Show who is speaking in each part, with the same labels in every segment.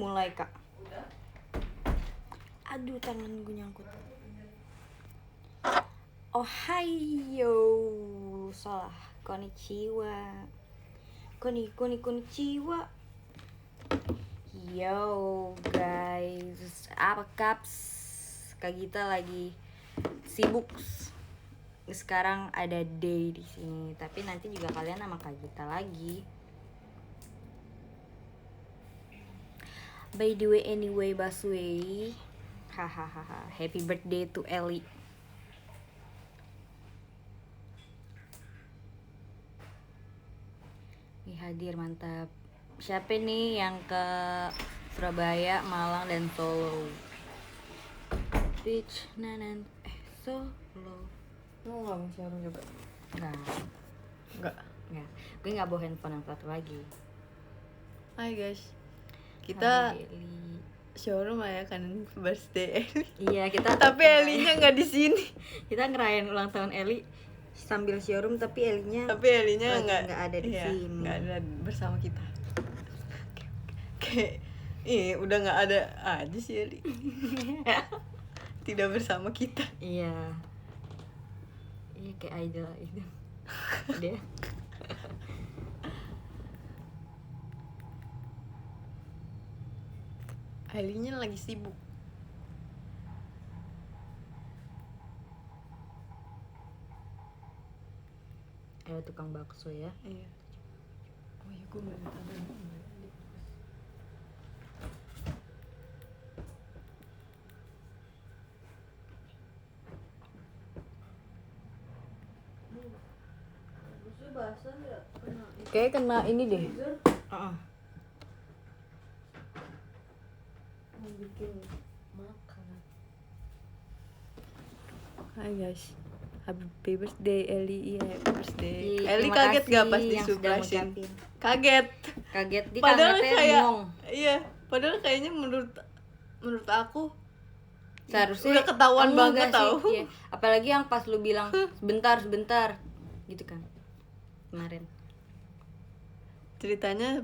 Speaker 1: mulai, Kak.
Speaker 2: Udah.
Speaker 1: Aduh, tangan gue nyangkut. Ohayo. Salah. Konnichiwa. Konnichiwa. Yo, guys. Apa kaps? Kak Gita lagi sibuk. Sekarang ada day di sini, tapi nanti juga kalian sama Kak Gita lagi. By the way, anyway, Baswe, hahaha, happy birthday to Ellie. Nih hadir, mantap. Siapa nih yang ke Surabaya, Malang, dan Solo? Beach, nanan, Solo.
Speaker 2: Mau nggak mau showroom juga?
Speaker 1: Enggak. Gue nggak bawa handphone yang satu lagi.
Speaker 2: Hai guys, kita
Speaker 1: Hai, Eli.
Speaker 2: showroom kan birthday Eli.
Speaker 1: Iya, kita
Speaker 2: Tapi Elinya nggak di sini.
Speaker 1: kita ngerayain ulang tahun Eli sambil showroom, tapi Elinya
Speaker 2: Lagi
Speaker 1: nggak ada di
Speaker 2: iya,
Speaker 1: sini.
Speaker 2: nggak ada bersama kita. Kayak udah nggak ada aja sih Eli. Tidak bersama kita.
Speaker 1: Iya. Iya, kayak idol itu. Dia.
Speaker 2: Elinya lagi sibuk.
Speaker 1: Ada tukang bakso ya.
Speaker 2: Iya. Oh iya, gue nggak tahu.
Speaker 1: Kayak kena ini deh. Heeh.
Speaker 2: Mau bikin makan. Hai guys, happy birthday Eli, iya happy birthday. Eli
Speaker 1: Terima
Speaker 2: kaget
Speaker 1: kasih
Speaker 2: gak pas
Speaker 1: yang sudah
Speaker 2: disurprisein?
Speaker 1: ngucapin.
Speaker 2: Kaget.
Speaker 1: Kaget di
Speaker 2: Padahal
Speaker 1: kagetnya
Speaker 2: kayak
Speaker 1: bengong.
Speaker 2: iya, padahal kayaknya menurut aku
Speaker 1: Seharusnya
Speaker 2: udah ketahuan
Speaker 1: enggak
Speaker 2: banget
Speaker 1: sih,
Speaker 2: tahu.
Speaker 1: iya. Apalagi yang pas lu bilang sebentar gitu kan kemarin.
Speaker 2: Ceritanya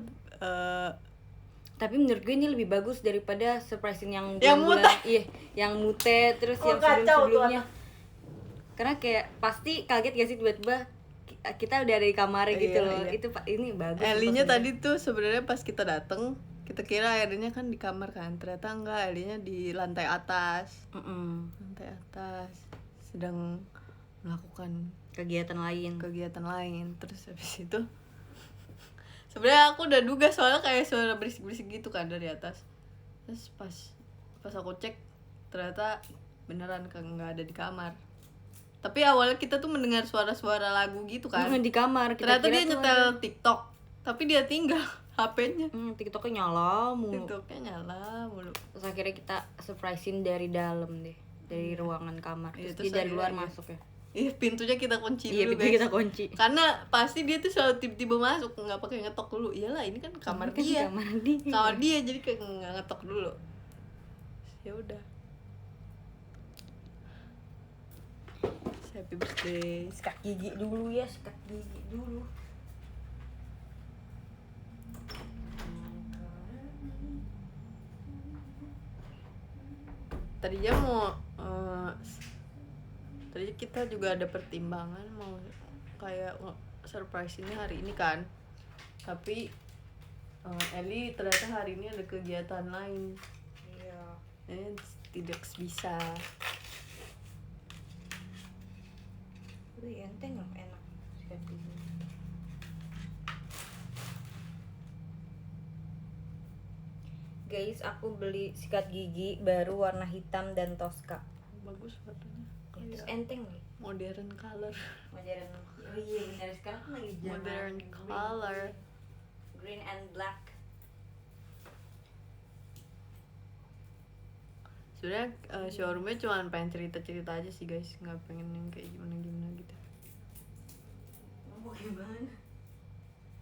Speaker 1: Tapi menurut gue ini lebih bagus daripada surprising yang
Speaker 2: Yang
Speaker 1: bulan-bulan-
Speaker 2: mute.
Speaker 1: iya, yang mute terus
Speaker 2: Oh,
Speaker 1: yang
Speaker 2: kacau tuh
Speaker 1: sebelum-sebelumnya.
Speaker 2: anak.
Speaker 1: Karena kayak pasti kaget gak sih tiba-tiba kita udah ada di kamar gitu
Speaker 2: Iya,
Speaker 1: loh.
Speaker 2: iya.
Speaker 1: Itu ini bagus.
Speaker 2: Elinya
Speaker 1: sumpah
Speaker 2: tadi tuh sebenarnya pas kita dateng, kita kira Elinya kan di kamar kan, ternyata enggak, Elinya di lantai atas.
Speaker 1: sebenarnya.
Speaker 2: Lantai atas sedang melakukan
Speaker 1: Kegiatan lain.
Speaker 2: Terus habis itu sebenarnya aku udah duga soalnya kayak suara berisik-berisik gitu kan dari atas. Terus pas aku cek ternyata beneran nggak ada di kamar. Tapi awalnya kita tuh mendengar suara-suara lagu gitu kan.
Speaker 1: Di kamar kita
Speaker 2: Ternyata
Speaker 1: kira
Speaker 2: dia
Speaker 1: tuh
Speaker 2: nyetel
Speaker 1: ada.
Speaker 2: TikTok, tapi dia tinggal HP-nya.
Speaker 1: TikToknya nyala mulu.
Speaker 2: TikToknya nyala mulu.
Speaker 1: Terus akhirnya kita surprisein dari dalam deh, dari ruangan kamar.
Speaker 2: Iya,
Speaker 1: Terus
Speaker 2: terus
Speaker 1: dia dari luar
Speaker 2: akhirnya
Speaker 1: masuk ya.
Speaker 2: Iya, pintunya kita kunci
Speaker 1: Iya,
Speaker 2: dulu
Speaker 1: pintu
Speaker 2: guys.
Speaker 1: kita kunci.
Speaker 2: Karena pasti dia tuh selalu tiba-tiba masuk, nggak pakai ngetok dulu. Iyalah, ini kan kamar
Speaker 1: Kan
Speaker 2: dia.
Speaker 1: kamar dia.
Speaker 2: Jadi kayak nggak ngetok dulu. Ya udah. Happy birthday.
Speaker 1: Sikat gigi dulu ya, sikat gigi dulu.
Speaker 2: Tadinya tadi kita juga ada pertimbangan mau kayak surprise ini hari ini kan. Tapi Eli ternyata hari ini ada kegiatan lain.
Speaker 1: Iya.
Speaker 2: Tidak bisa.
Speaker 1: Wih, enteng loh, enak sikat gigi. Guys, aku beli sikat gigi baru warna hitam dan Tosca.
Speaker 2: Bagus warnanya.
Speaker 1: Terus
Speaker 2: Kayak
Speaker 1: enteng nih.
Speaker 2: modern color.
Speaker 1: Modern. Oh iya benar, sekarang kan lagi zaman
Speaker 2: Modern color.
Speaker 1: green and black.
Speaker 2: Sebenarnya showroomnya cuma pengen cerita-cerita aja sih guys, nggak pengen yang kayak gimana-gimana gitu.
Speaker 1: Mau gimana?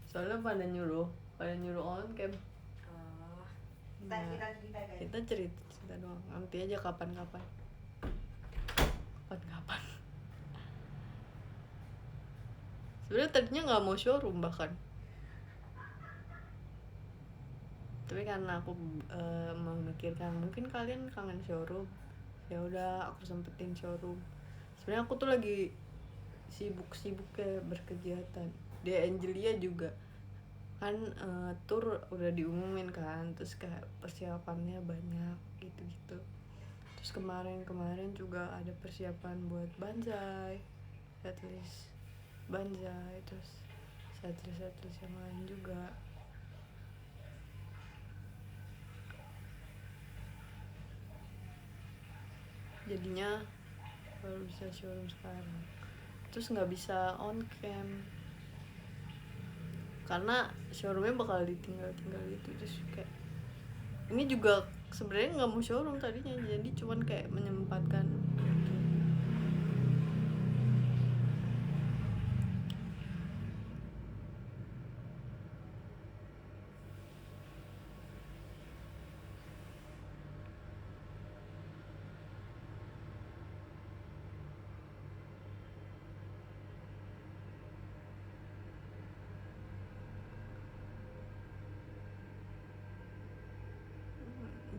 Speaker 2: Soalnya pada nyuruh on cam.
Speaker 1: Kita cerita guys.
Speaker 2: Kita cerita doang. Nanti aja kapan-kapan. Sebenarnya tadinya nggak mau showroom bahkan. Tapi karena aku memikirkan mungkin kalian kangen showroom, ya udah aku sempetin showroom. Sebenarnya aku tuh lagi sibuk kayak berkegiatan. Dia Angelia juga kan tour udah diumumin kan, terus kayak persiapannya banyak gitu. Terus kemarin juga ada persiapan buat Banzai, setlist Banzai, terus setlist yang lain juga. Jadinya baru bisa showroom sekarang, terus nggak bisa on cam karena showroomnya bakal ditinggal gitu. Terus kayak ini juga sebenarnya nggak mau showroom tadinya, jadi cuman kayak menyempatkan.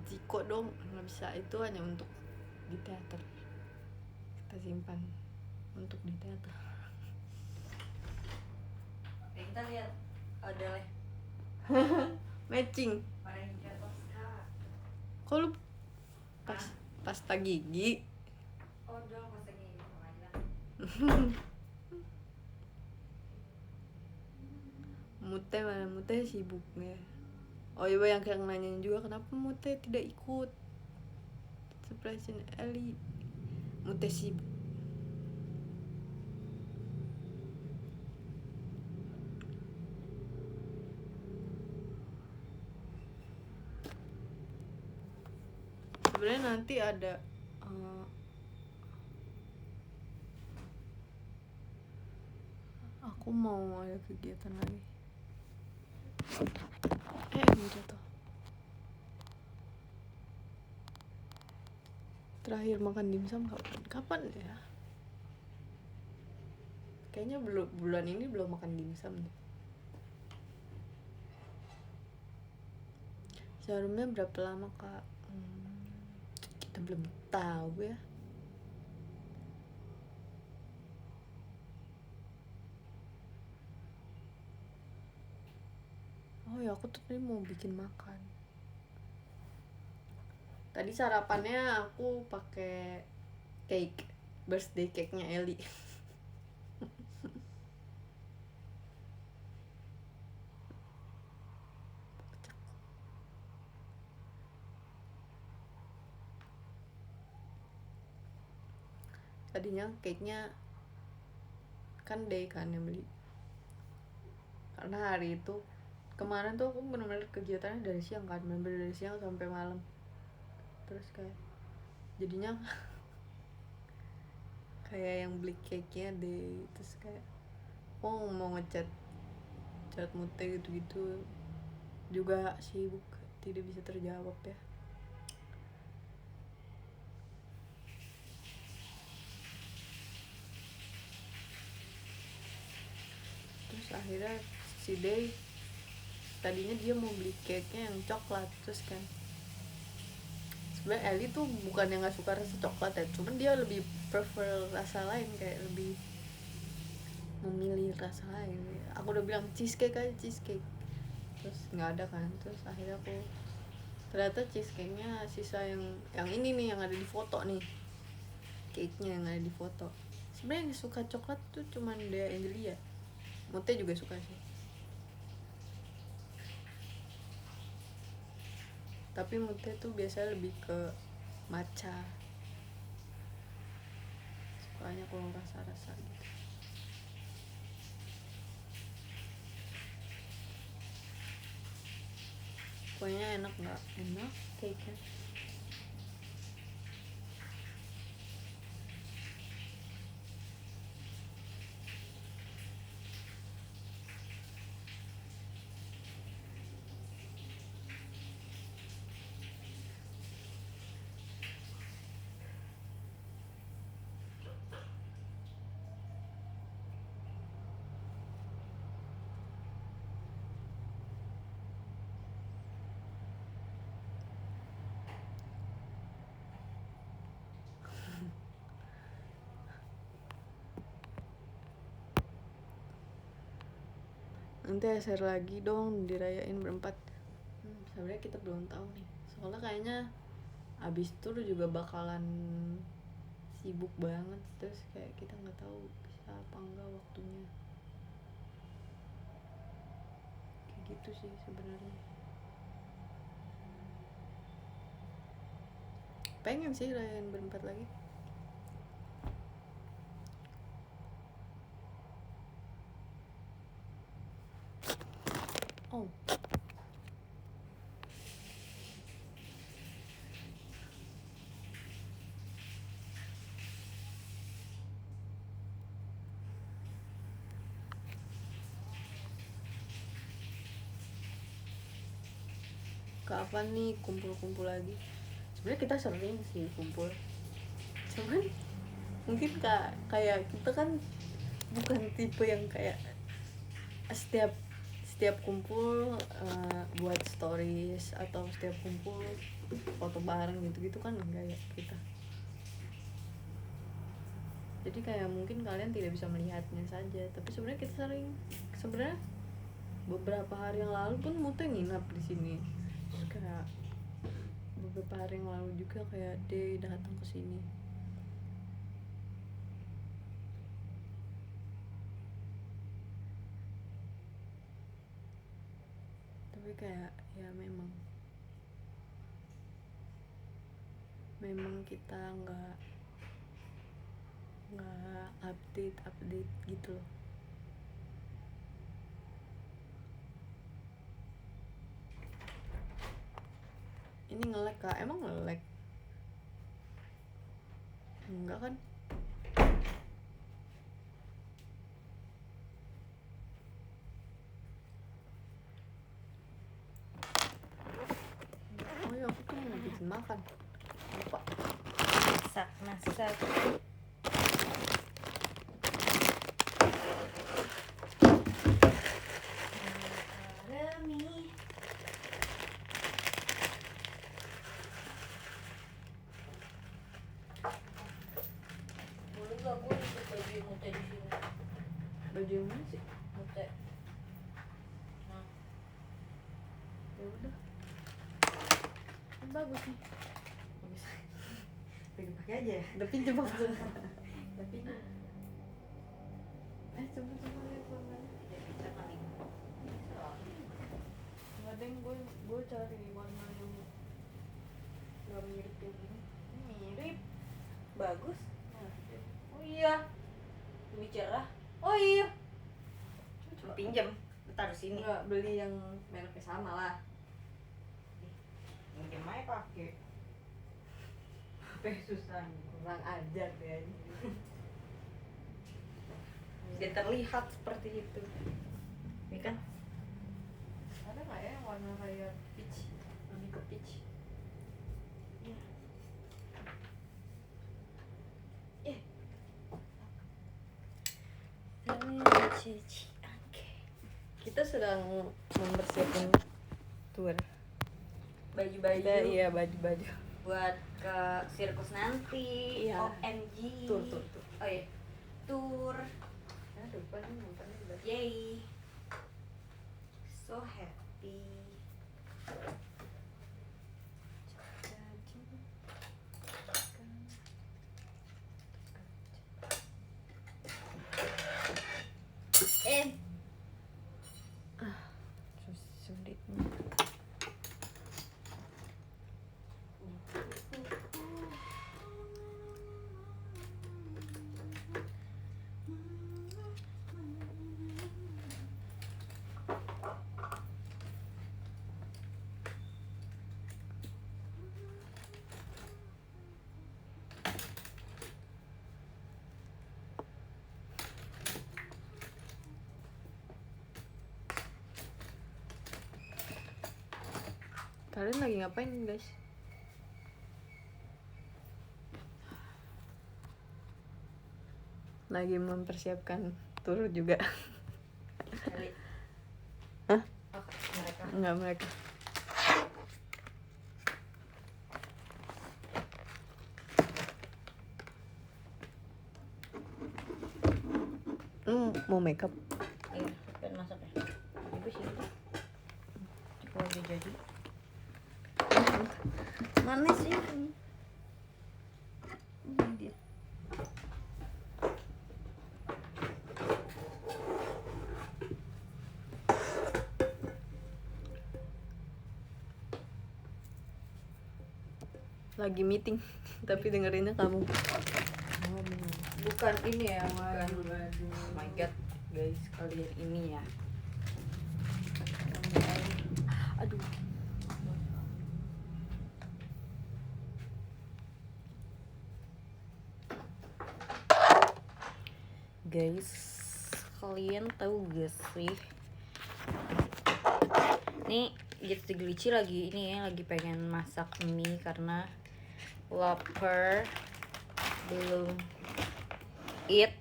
Speaker 2: Jiko dong nggak bisa, itu hanya untuk di teater, kita simpan untuk di teater.
Speaker 1: Kita lihat odolnya
Speaker 2: Matching.
Speaker 1: warna hijau toska.
Speaker 2: Kok lu pasta gigi?
Speaker 1: Odol pas lagi pengadilan.
Speaker 2: Mute mana? Mute sibuk ya. Oh iya, yang kayak nanyain juga kenapa Mute tidak ikut Surprise Eli. Mute sibuk. Sebenarnya nanti ada aku mau ada kegiatan lagi. Mau jatuh. Terakhir makan dimsum kapan ya? Kayaknya bulan ini belum makan dimsum deh. Showroomnya berapa lama kak? Kita belum tahu ya. Oh ya, aku tuh tadi mau bikin makan. Tadi sarapannya aku pakai cake, birthday cake-nya Eli. Tadinya cake-nya kan Day kan yang beli, karena hari itu kemarin tuh aku benar-benar kegiatannya dari siang kan, benar-benar dari siang sampai malam. Terus kayak jadinya kayak yang beli cake-nya Day. Terus kayak aku mau ngechat Mute gitu juga sibuk, tidak bisa terjawab ya. Terus akhirnya si Day tadinya dia mau beli cake-nya yang coklat. Terus kan sebenarnya Eli tuh bukan yang nggak suka rasa coklat ya, cuman dia lebih prefer rasa lain, kayak lebih memilih rasa lain. Aku udah bilang cheesecake aja, cheesecake, terus nggak ada kan. Terus akhirnya aku ternyata cheesecake-nya sisa yang ini nih, yang ada di foto nih, cake-nya yang ada di foto. Sebenarnya yang suka coklat tuh cuman dia Angelia. Mute juga suka sih, tapi Mute tuh biasanya lebih ke matcha, sukanya kalau rasa-rasa gitu. Pokoknya enak nggak enak cake-nya. nanti share lagi dong dirayain berempat. Sebenarnya kita belum tahu nih, soalnya kayaknya abis tur juga bakalan sibuk banget, terus kayak kita nggak tahu bisa apa enggak waktunya, kayak gitu sih sebenarnya. Pengen sih rayain berempat lagi. Oh, kapan nih kumpul-kumpul lagi? Sebenarnya kita sering sih kumpul, cuman mungkin kayak kita kan bukan tipe yang kayak setiap setiap kumpul buat stories atau setiap kumpul foto bareng gitu kan enggak ya kita. Jadi kayak mungkin kalian tidak bisa melihatnya saja, tapi sebenarnya kita sering. Sebenarnya beberapa hari yang lalu pun Mute nginap di sini, terus kayak beberapa hari yang lalu juga kayak dia datang ke sini. Tapi kayak ya memang kita nggak update gitu loh. Ini nge-lag kak? Emang nge-lag? Enggak kan? Oh ya, aku tuh mau bikin makan, lupa.
Speaker 1: Masak Remi. Boleh gak gue ikut baju Mute di sini?
Speaker 2: Baju yang mana sih?
Speaker 1: Mute. Nah,
Speaker 2: Ya udah, kan bagus nih.
Speaker 1: bisa. Pengen pakai aja.
Speaker 2: Udah pinjem aku.
Speaker 1: Tapi
Speaker 2: Coba lihat warnanya.
Speaker 1: tidak bisa kali.
Speaker 2: Nggak ada yang gue cari warna yang nggak mirip kayak gini.
Speaker 1: Mirip. Bagus.
Speaker 2: Nah,
Speaker 1: Oh iya. Lebih cerah. Oh iya.
Speaker 2: coba.
Speaker 1: Pinjam. Taruh sini.
Speaker 2: Nggak beli yang mereknya sama lah.
Speaker 1: Pinjam aja pakai. Apa yang susah?
Speaker 2: Kurang ajar ya.
Speaker 1: Dia terlihat seperti itu. Ya kan?
Speaker 2: Ada nggak ya yang warna kayak peach, lebih ke peach?
Speaker 1: Iya.
Speaker 2: Kita sedang mempersiapkan tour.
Speaker 1: Baju-baju.
Speaker 2: Iya, baju-baju.
Speaker 1: Buat ke sirkus nanti.
Speaker 2: Iya.
Speaker 1: OMG.
Speaker 2: Tour.
Speaker 1: Oh iya. Tour.
Speaker 2: Nah, depan nih nontonnya juga.
Speaker 1: Yay. So happy.
Speaker 2: Sulitnya. Kalian lagi ngapain guys? Lagi mempersiapkan tur juga. Hah?
Speaker 1: Oh, mereka.
Speaker 2: Enggak, mereka. Mau makeup?
Speaker 1: Iya, kan masuk ya. jadi. Mana sih? Ini dia.
Speaker 2: Lagi meeting tapi dengerinnya kamu.
Speaker 1: Bukan ini ya, bukan. Oh my god, guys, kalian ini ya. Aduh. Guys, kalian tahu gak sih? Nih, Just Glitchy lagi ini ya, lagi pengen masak mie karena lapar, belum eat.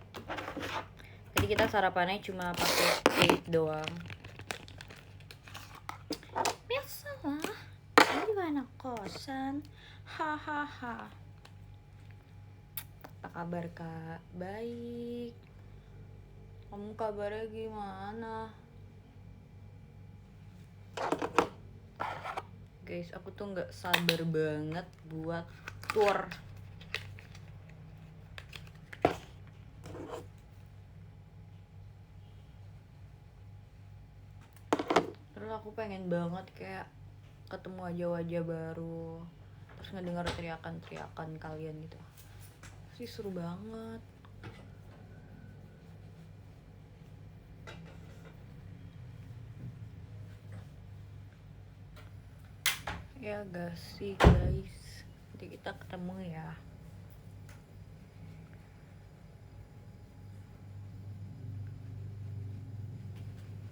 Speaker 1: Jadi kita sarapannya cuma pakai cake doang. Biasalah, ini juga anak kosan. Hahaha. Apa kabar kak? Baik. Kamu kabarnya gimana? Guys, aku tuh nggak sabar banget buat tour. Terus aku pengen banget kayak ketemu wajah-wajah baru, terus ngedengar teriakan-teriakan kalian gitu. Sih seru banget. Ya gak sih guys, nanti kita ketemu ya.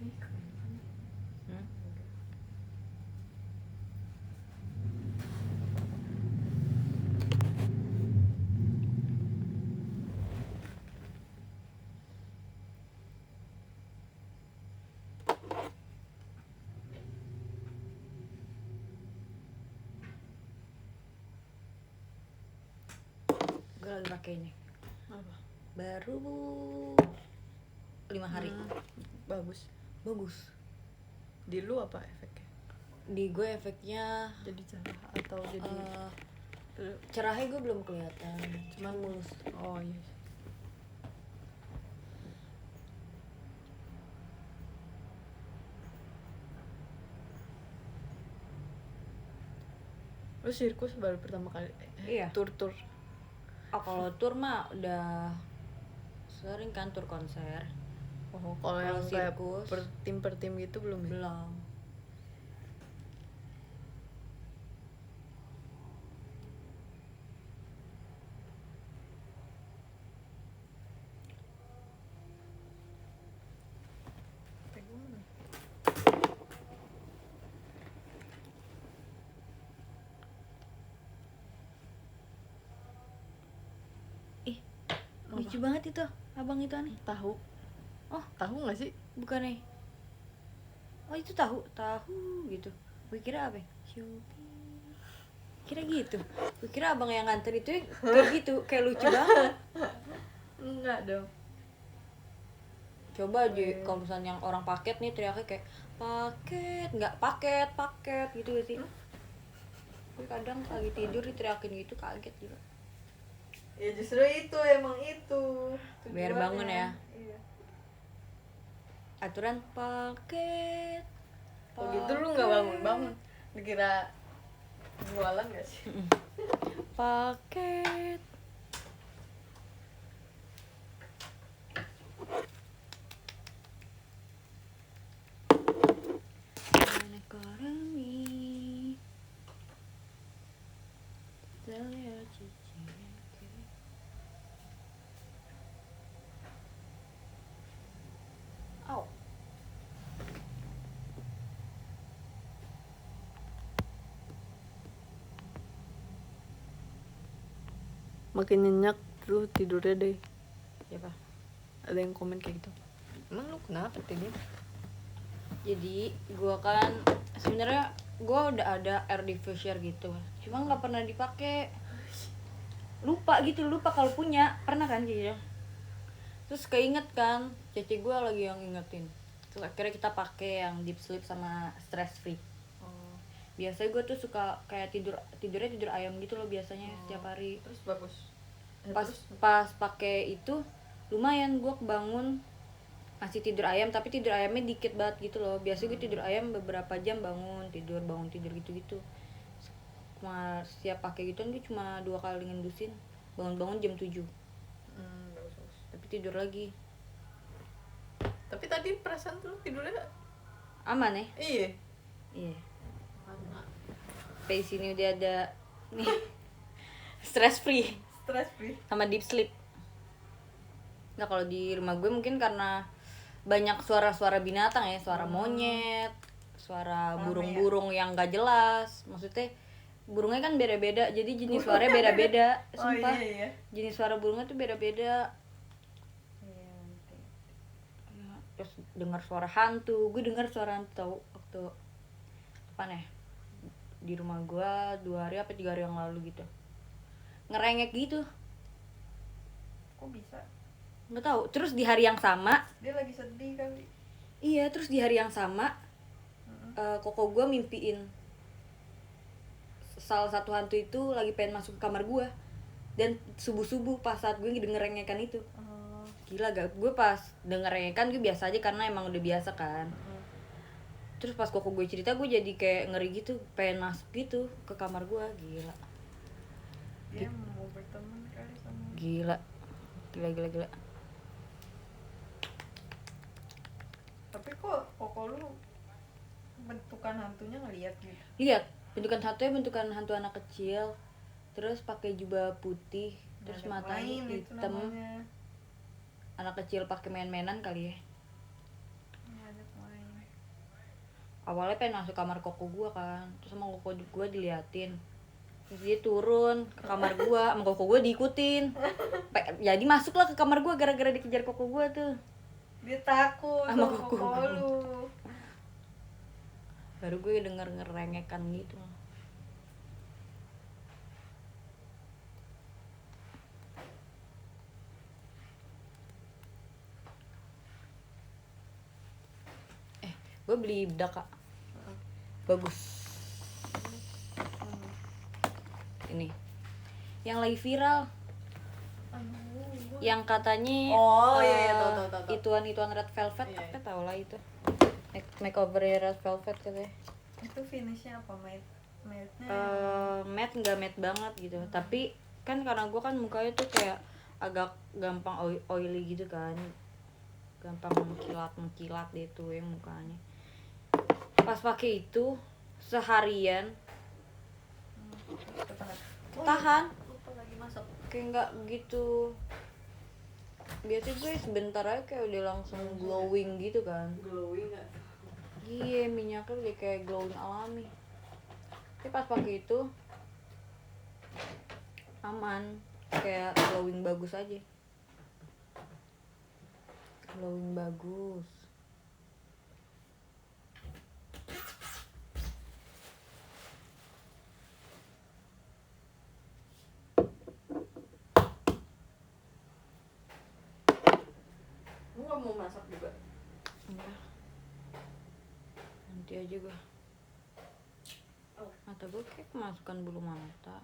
Speaker 1: Hmm? Gue lagi pakai ini
Speaker 2: Apa?
Speaker 1: baru 5 hari.
Speaker 2: Bagus.
Speaker 1: Bagus.
Speaker 2: Di lu apa efeknya?
Speaker 1: Di gue efeknya
Speaker 2: Jadi cerah atau jadi
Speaker 1: cerahnya gue belum kelihatan, cuma mulus.
Speaker 2: oh iya. Lu sirkus baru pertama kali
Speaker 1: Iya.
Speaker 2: tur.
Speaker 1: Oh, kalau tour mah udah sering kan, tour konser.
Speaker 2: Oh, kalau yang
Speaker 1: Kalau
Speaker 2: kayak
Speaker 1: sirkus
Speaker 2: per tim gitu belum ya?
Speaker 1: belum. Ih, lucu banget itu abang itu aneh.
Speaker 2: Tahu.
Speaker 1: Oh,
Speaker 2: Tahu nggak sih?
Speaker 1: bukan nih. Oh, itu tahu gitu. Gue kira apa ya? Kira gitu. Gue kira abang yang nganter itu kayak gitu, kayak lucu banget.
Speaker 2: Enggak dong.
Speaker 1: Coba aja kalau misalnya yang orang paket nih teriaknya kayak paket, nggak paket gitu sih. Gue kadang lagi tidur diteriakin gitu kaget juga.
Speaker 2: Ya justru itu emang itu.
Speaker 1: Biar bangun ya.
Speaker 2: Iya.
Speaker 1: Aturan paket.
Speaker 2: Oh gitu lu nggak bangun. Dikira jualan nggak sih?
Speaker 1: Paket. Au.
Speaker 2: Makin nyenyak lu tidurnya deh.
Speaker 1: Siapa?
Speaker 2: Ada yang komen kayak gitu. Emang lu kenapa tidur?
Speaker 1: Jadi gua kan sebenarnya gua udah ada air diffuser gitu, cuma nggak pernah dipakai. Lupa kalau punya, pernah kan gitu. Terus keinget kan, cece gua lagi yang ingetin. Terus akhirnya kita pakai yang deep sleep sama stress free.
Speaker 2: Oh.
Speaker 1: Biasanya gue tuh suka kayak tidurnya tidur ayam gitu loh biasanya setiap hari.
Speaker 2: Terus bagus.
Speaker 1: Pas pakai itu lumayan, gue kebangun masih tidur ayam, tapi tidur ayamnya dikit banget gitu loh. Biasanya gue tidur ayam beberapa jam bangun tidur gitu. Cuma setiap pakai gituan gue cuma 2 kali ngendusin, bangun jam 7,
Speaker 2: Bagus.
Speaker 1: tapi tidur lagi.
Speaker 2: Tapi tadi perasaan tuh tidurnya
Speaker 1: Aman ya?
Speaker 2: iya.
Speaker 1: Iya. Sampai sini udah ada nih stress free sama deep sleep. Nah kalau di rumah gue mungkin karena banyak suara-suara binatang ya, suara monyet, suara burung-burung yang gak jelas. Maksudnya burungnya kan beda-beda, jadi jenis suaranya beda-beda. Sumpah,
Speaker 2: Iya.
Speaker 1: jenis suara burungnya tuh beda-beda. Terus dengar suara hantu, gue dengar suara hantu tau waktu kapan ya, di rumah gue 2 hari apa 3 hari yang lalu gitu, ngerengek gitu.
Speaker 2: Kok bisa?
Speaker 1: Nggak tahu. Terus di hari yang sama,
Speaker 2: Dia lagi sedih kali.
Speaker 1: iya, terus di hari yang sama koko gue mimpiin salah satu hantu itu lagi pengen masuk ke kamar gue, dan subuh pas saat gue denger rengekan itu. Gila gak, gue pas denger rengekan gue biasa aja karena emang udah biasa kan. Terus pas koko gue cerita, gue jadi kayak ngeri gitu, pengen masuk gitu ke kamar gue. Gila.
Speaker 2: Dia mau berteman kali sama.
Speaker 1: Gila.
Speaker 2: Tapi kok lu bentukan hantunya ngeliat gitu?
Speaker 1: Lihat, bentukan hantu anak kecil. Terus pakai jubah putih, terus matanya hitam. Anak kecil pakai main-mainan kali ya. Awalnya pengen masuk kamar koko gua kan, terus sama koko gua diliatin, terus dia turun ke kamar gua, sama koko gua diikutin. Jadi masuklah ke kamar gua gara-gara dikejar koko gua tuh.
Speaker 2: Dia takut
Speaker 1: Sama
Speaker 2: sama
Speaker 1: koko
Speaker 2: koko lu.
Speaker 1: Baru gue denger ngerengekan gitu. Gue beli bedak kak, bagus. Ini yang lagi viral, yang katanya
Speaker 2: Iya, tahu.
Speaker 1: ituan red velvet.
Speaker 2: Iya.
Speaker 1: Apa tau lah itu makeover red velvet katanya.
Speaker 2: Itu finishnya apa, matte-nya?
Speaker 1: Matte nggak matte banget gitu, tapi kan karena gue kan mukanya tuh kayak agak gampang oily gitu kan, gampang mengkilat deh tuh ya mukanya. Pas pakai itu seharian tahan,
Speaker 2: lagi masak.
Speaker 1: kayak nggak gitu. Biasanya gue sebentar aja kayak udah langsung glowing gitu kan.
Speaker 2: Glowing nggak?
Speaker 1: Iya, minyaknya udah kayak glowing alami. Tapi pas pakai itu aman, kayak glowing bagus aja. Glowing bagus.
Speaker 2: Lu nggak mau masak juga?
Speaker 1: Enggak. Nanti aja gue. Mata gue kayak kemasukan bulu mata.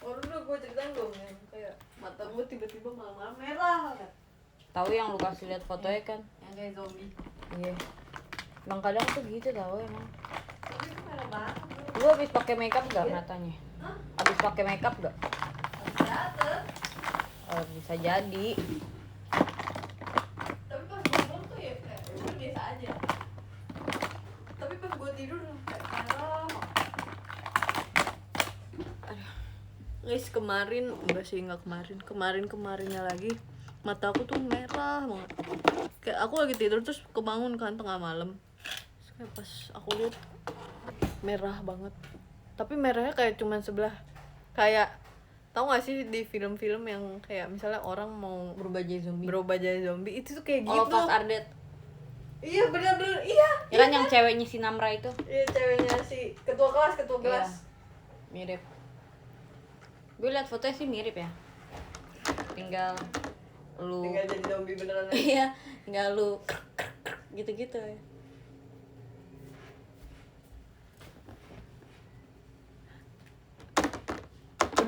Speaker 2: Udah gue ceritain dong yang kayak mata gue tiba-tiba malam-malam merah.
Speaker 1: Tahu yang lu kasih lihat fotonya kan?
Speaker 2: Yang kayak zombie.
Speaker 1: Iya. Emang kadang tuh gitu tahu emang.
Speaker 2: Tapi itu merah banget.
Speaker 1: Lu habis pakai makeup gak matanya?
Speaker 2: Hah?
Speaker 1: Habis pakai makeup gak?
Speaker 2: Jatuh.
Speaker 1: Oh, bisa jadi.
Speaker 2: Tapi pas bangun tuh ya kayak udah biasa aja. Tapi pas gue tidur kayak merah. Guys, kemarinnya lagi mata aku tuh merah banget. Kayak aku lagi tidur terus kebangun kan tengah malam. Terus kayak pas aku lihat merah banget. Tapi merahnya kayak cuman sebelah. Kayak tahu gak sih di film-film yang kayak misalnya orang mau
Speaker 1: Berubah jadi zombie.
Speaker 2: itu tuh kayak gitu.
Speaker 1: All of Us Are Dead.
Speaker 2: Iya bener-bener iya.
Speaker 1: Ya kan yang ceweknya si Namra itu.
Speaker 2: Iya ceweknya si ketua kelas.
Speaker 1: Iya. Mirip. Gue liat fotonya sih mirip ya. Tinggal lu
Speaker 2: Tinggal jadi zombie beneran aja.
Speaker 1: iya, tinggal lu gitu-gitu ya.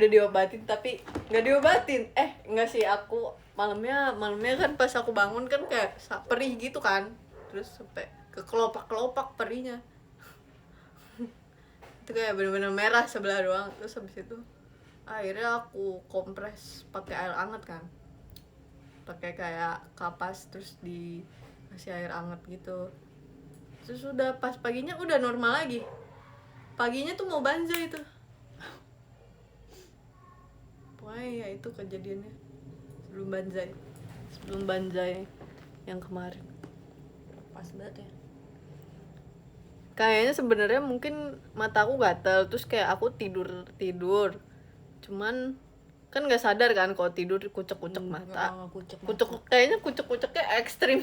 Speaker 2: udah diobatin tapi nggak diobatin. Enggak sih, aku malamnya kan pas aku bangun kan kayak perih gitu kan, terus sampai ke kelopak perihnya. Itu kayak bener-bener merah sebelah doang. Terus habis itu akhirnya aku kompres pakai air hangat kan, pakai kayak kapas terus dikasih air hangat gitu. Terus udah pas paginya udah normal lagi. Paginya tuh mau banjir itu. Pokoknya ya itu kejadiannya sebelum banjai yang kemarin.
Speaker 1: Pas banget ya.
Speaker 2: Kayaknya sebenarnya mungkin mataku gatel, terus kayak aku tidur cuman kan nggak sadar kan kalau tidur kucek mata. Kayaknya kuceknya ekstrim.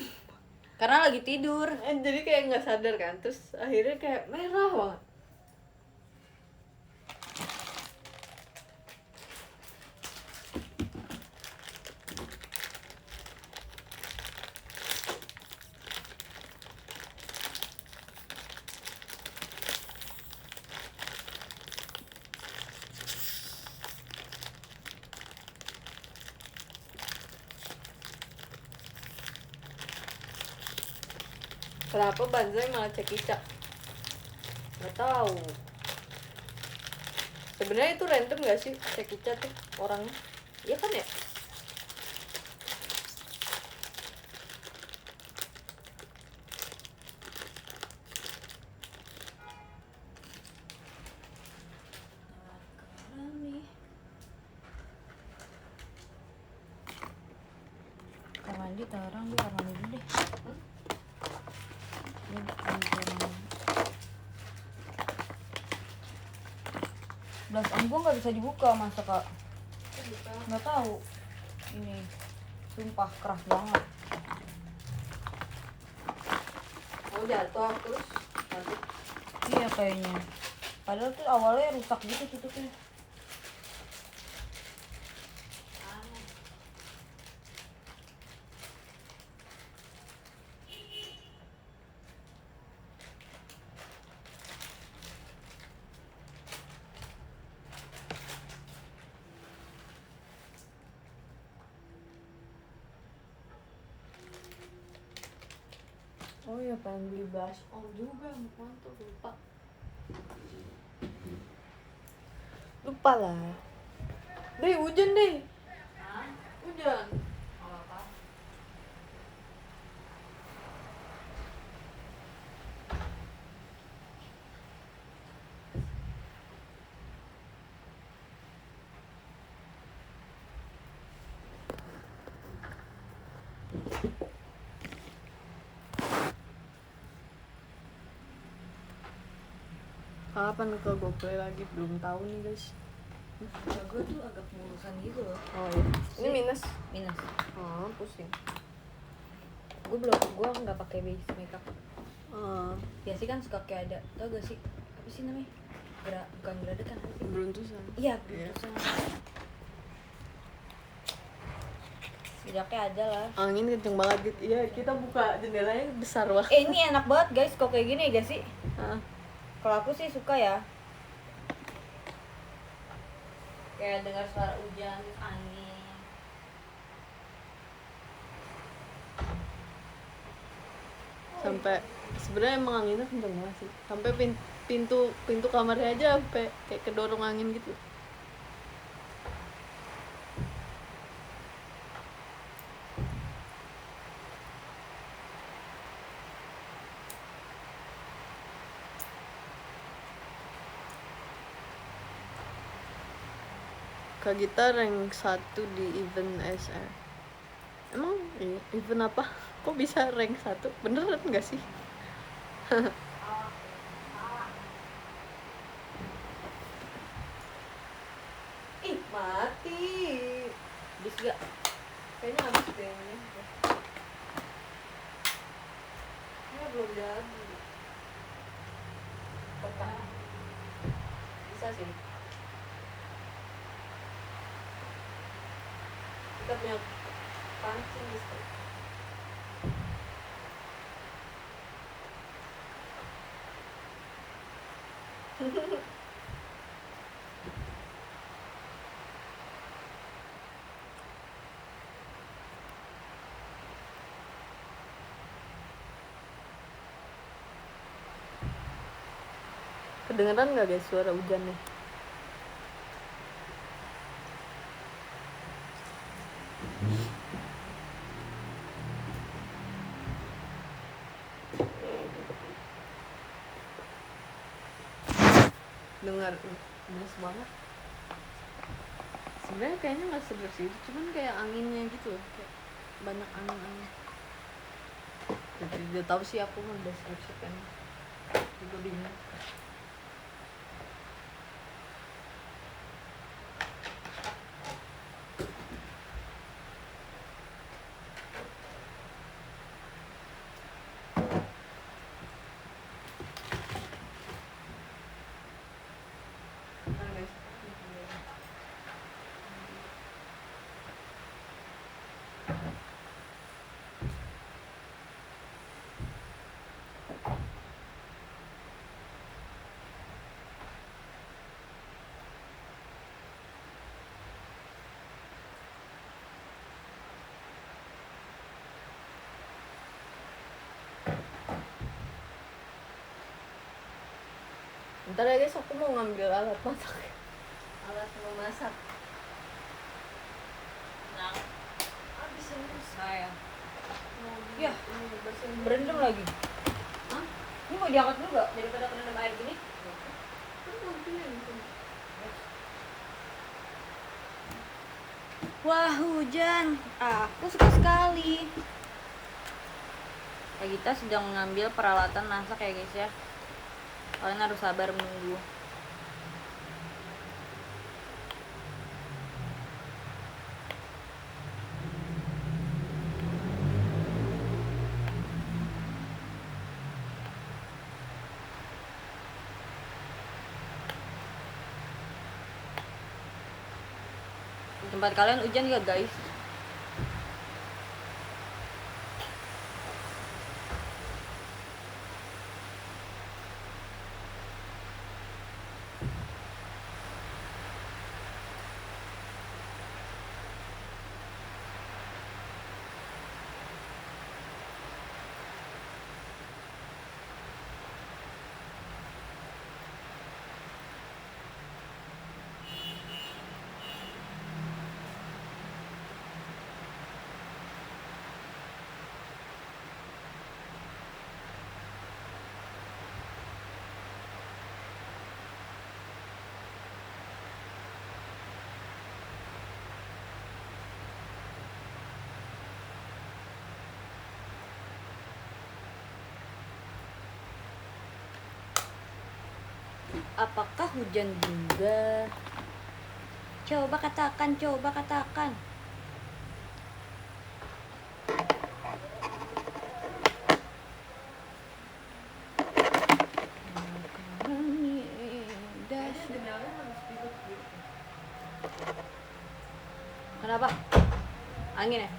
Speaker 1: Karena lagi tidur.
Speaker 2: Jadi kayak nggak sadar kan, terus akhirnya kayak merah banget. Kenapa Banzai malah Cekica? Nggak tahu. Sebenarnya itu random nggak sih Cekica tuh orangnya? Iya kan ya?
Speaker 1: Kamar mandi tarang gue kamar mandi dulu deh. Belas gue nggak bisa dibuka, masa kak? Nggak tahu. Ini sumpah keras banget.
Speaker 2: Mau jatuh terus nanti.
Speaker 1: Iya kayaknya. Padahal tuh awalnya rusak gitu tutupnya.
Speaker 2: Oh iya, pengen beli blush on juga, mantap, lupa lah. Deh, hujan deh. Hujan. Kapan ke GoPlay lagi? Belum tahu nih guys.
Speaker 1: Gue tuh agak mulusan gitu loh.
Speaker 2: Oh iya. Ini minus. Oh, pusing.
Speaker 1: Gue nggak pakai base makeup. Biasanya kan suka kayak ada, tau gak sih apa sih namanya, bukan geradekan apa sih?
Speaker 2: Beruntusan.
Speaker 1: Iya, beruntusan. Setidaknya ada lah.
Speaker 2: Angin kenceng banget gitu. Iya, kita buka jendelanya besar banget.
Speaker 1: Ini enak banget guys kok kayak gini ya gak sih? Kalau aku sih suka ya. Kayak dengar suara hujan, angin.
Speaker 2: Sampai sebenarnya emang anginnya kenceng banget sih. Sampai pintu kamarnya aja sampai kayak kedorong angin gitu. Kak Gita rank 1 di event SR. Emang iya, event apa? Kok bisa rank 1? Beneran gak sih? Ih, mati.
Speaker 1: Habis gak?
Speaker 2: Kayaknya habis deh ini. Ya belum jadi. Bisa sih. Kita punya pancing listrik. Kedengeran nggak guys suara hujannya? Dengar, deras banget. Sebenarnya kayaknya nggak sebersih itu, cuman kayak anginnya gitu loh, kayak banyak angin. Jadi udah tahu sih aku mah udah siap-siap kan, juga bingung. Bentar ya guys, aku mau ngambil alat masak. Alat memasak.
Speaker 1: Nah,
Speaker 2: Habis ini
Speaker 1: saya
Speaker 2: ya,
Speaker 1: berendam lagi.
Speaker 2: Hah?
Speaker 1: Ini mau diangkat dulu gak daripada kerendam air gini? Wah, hujan. Aku suka sekali. Kak Gita sedang mengambil peralatan masak ya guys ya. Kalian harus sabar menunggu. Di tempat kalian hujan gak guys? Apakah hujan juga? Coba katakan, coba katakan. Kenapa? Angin ya?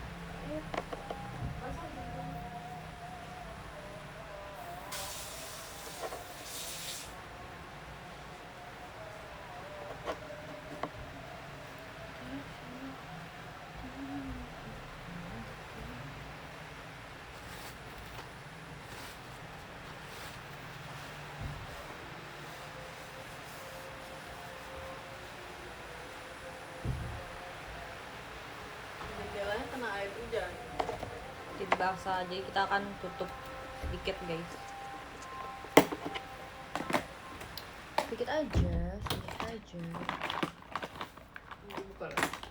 Speaker 2: Jalannya kena air hujan.
Speaker 1: Tidak basah, jadi kita akan tutup sedikit guys. Sedikit aja, sedikit aja.
Speaker 2: Buka.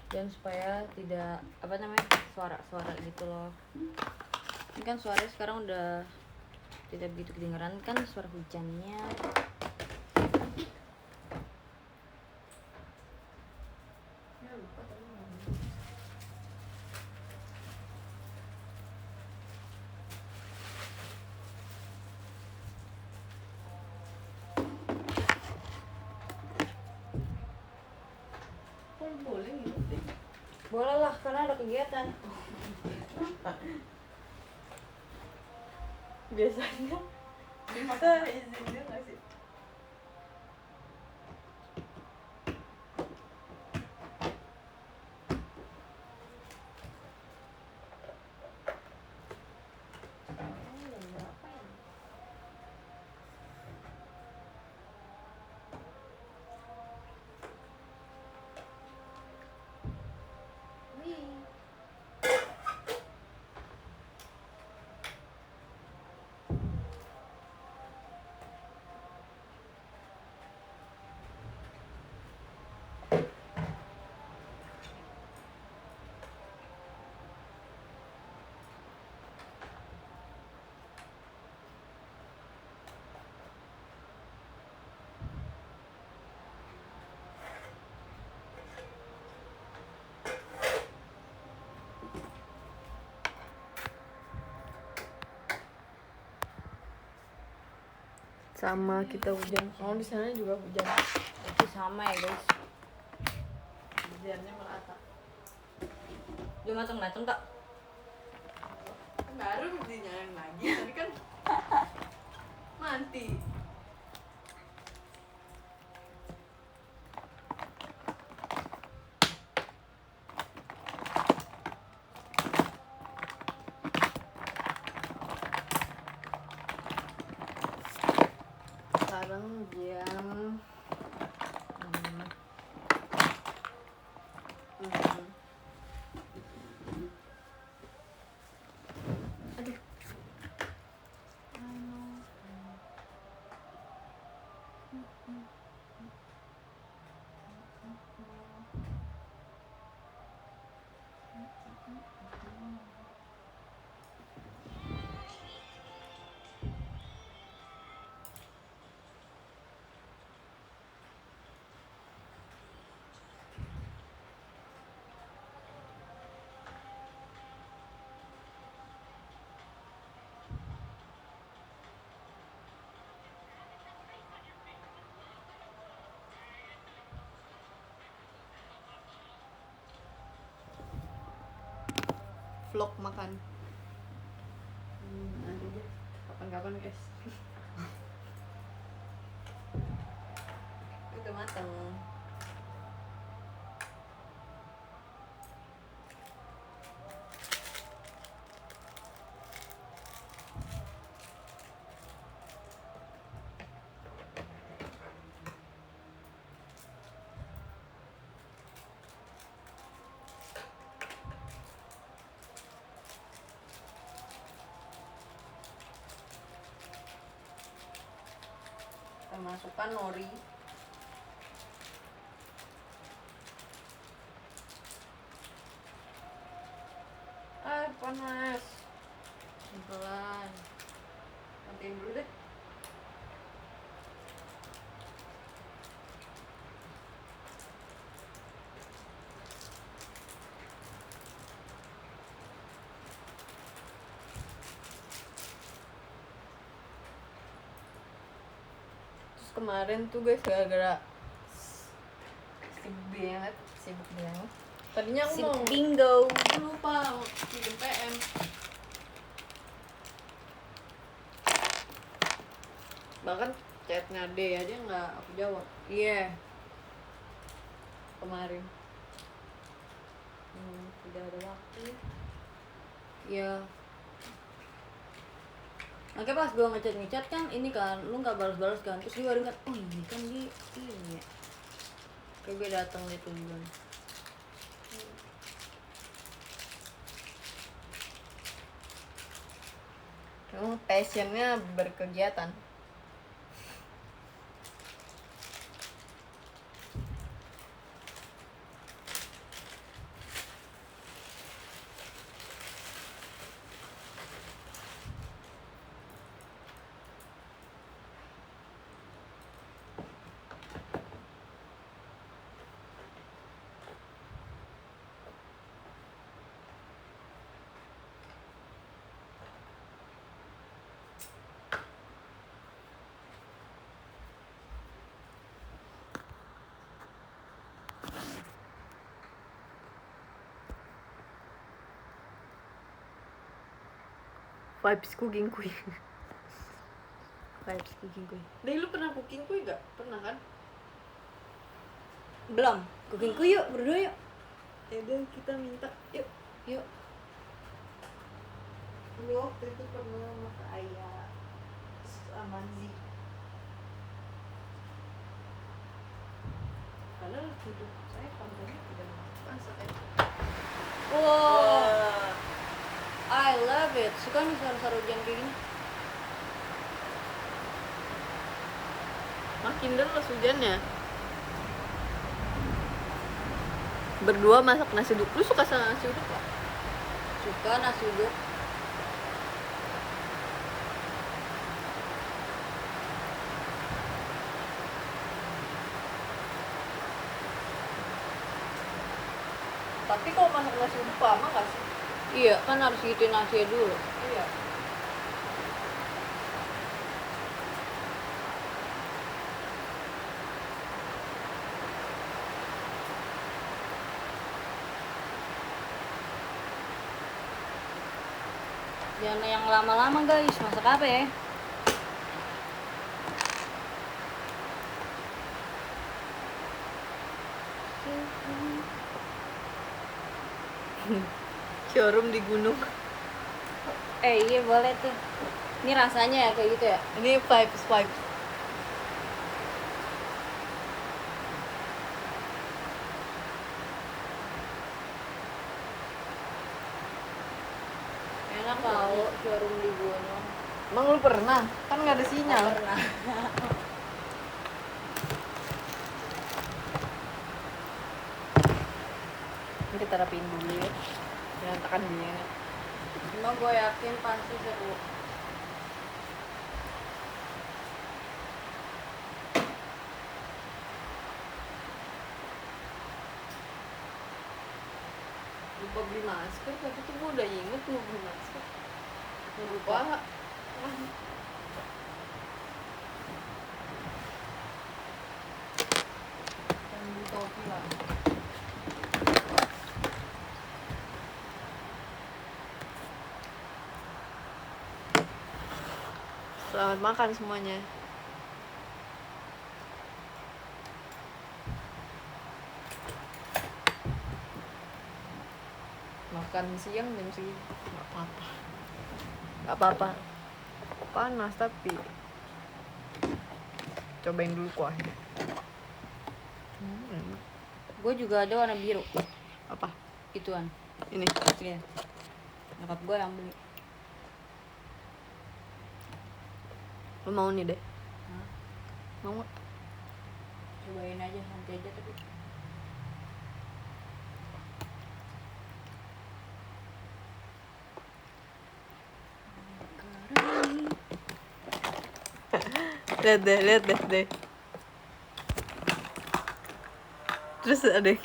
Speaker 1: Dan supaya tidak apa namanya suara-suara gitu loh. Ini kan suaranya sekarang udah tidak begitu kedengeran kan suara hujannya.
Speaker 2: Ya, lupa tadi. Kok boleh gitu deh?
Speaker 1: Boleh lah karena ada kegiatan.
Speaker 2: Biasanya bisa izinnya nggak sih? Sama kita hujan. Oh di sana juga hujan.
Speaker 1: Itu sama ya guys.
Speaker 2: Hujannya merata.
Speaker 1: Udah mateng kak.
Speaker 2: Baru dinyalain lagi. Tadi kan mati. Sekarang jam aduh. Vlog makan. Nanti deh, kapan-kapan guys. Udah mateng. Kita masukkan nori. Panas. Pelan. Matiin dulu deh. Terus kemarin tuh guys gara-gara sibuk banget. Tadinya aku mau
Speaker 1: bingo.
Speaker 2: lupa bikin PM. Bahkan chatnya D aja nggak aku jawab.
Speaker 1: Iya.
Speaker 2: Kemarin.
Speaker 1: Udah ada waktu.
Speaker 2: Iya.
Speaker 1: Makanya pas gue ngechat kan ini kan lu nggak balas kan, terus dia baru kan, oh ini kan dia ini ya. Kayak gue datang deh tuh duluan.
Speaker 2: Emang passionnya berkegiatan.
Speaker 1: Vibes cooking kuy. Vibes cooking kuy.
Speaker 2: Deh lu pernah cooking kuy gak? Pernah kan?
Speaker 1: Belum. Cooking kuy yuk, berdua yuk.
Speaker 2: Udah kita minta. Yuk.
Speaker 1: Yuk.
Speaker 2: Lu waktu itu pernah makan ayam sama Zi. Padahal hidup saya kontennya tidak masak ya.
Speaker 1: Wow. I love it. Suka nih saru-saru hujan kayak gini.
Speaker 2: Makin deras hujannya. Berdua masak nasi uduk. Lu suka sama nasi uduk gak?
Speaker 1: Suka nasi uduk.
Speaker 2: Tapi kalau masak nasi uduk lama gak sih?
Speaker 1: Iya, kan harus gituin nasinya dulu.
Speaker 2: Iya.
Speaker 1: Jangan yang lama-lama guys, masak apa ya?
Speaker 2: Showroom di gunung.
Speaker 1: Iya boleh tuh. Ini rasanya ya kayak gitu ya?
Speaker 2: Ini vibes.
Speaker 1: Enak tau showroom di gunung.
Speaker 2: Emang lu pernah? Kan nggak ada sinyal.
Speaker 1: Pernah.
Speaker 2: Ini kita rapiin dulu ya. Jangan tekan dia.
Speaker 1: Cuma gue yakin pasti seru.
Speaker 2: Lupa beli masker, tapi tuh gue udah inget mau beli masker. Lupa. Dan beli topi lah. Selamat makan semuanya. Makan siang jam segitu nggak apa-apa panas tapi cobain dulu kuahnya.
Speaker 1: Gue juga ada warna biru.
Speaker 2: Apa
Speaker 1: Ituan.
Speaker 2: ini?
Speaker 1: Iya. Nyokap gue yang beli.
Speaker 2: Lo mau nih deh?
Speaker 1: Hah?
Speaker 2: Mau nggak?
Speaker 1: Cobain aja nanti aja tapi.
Speaker 2: lihat deh terus ada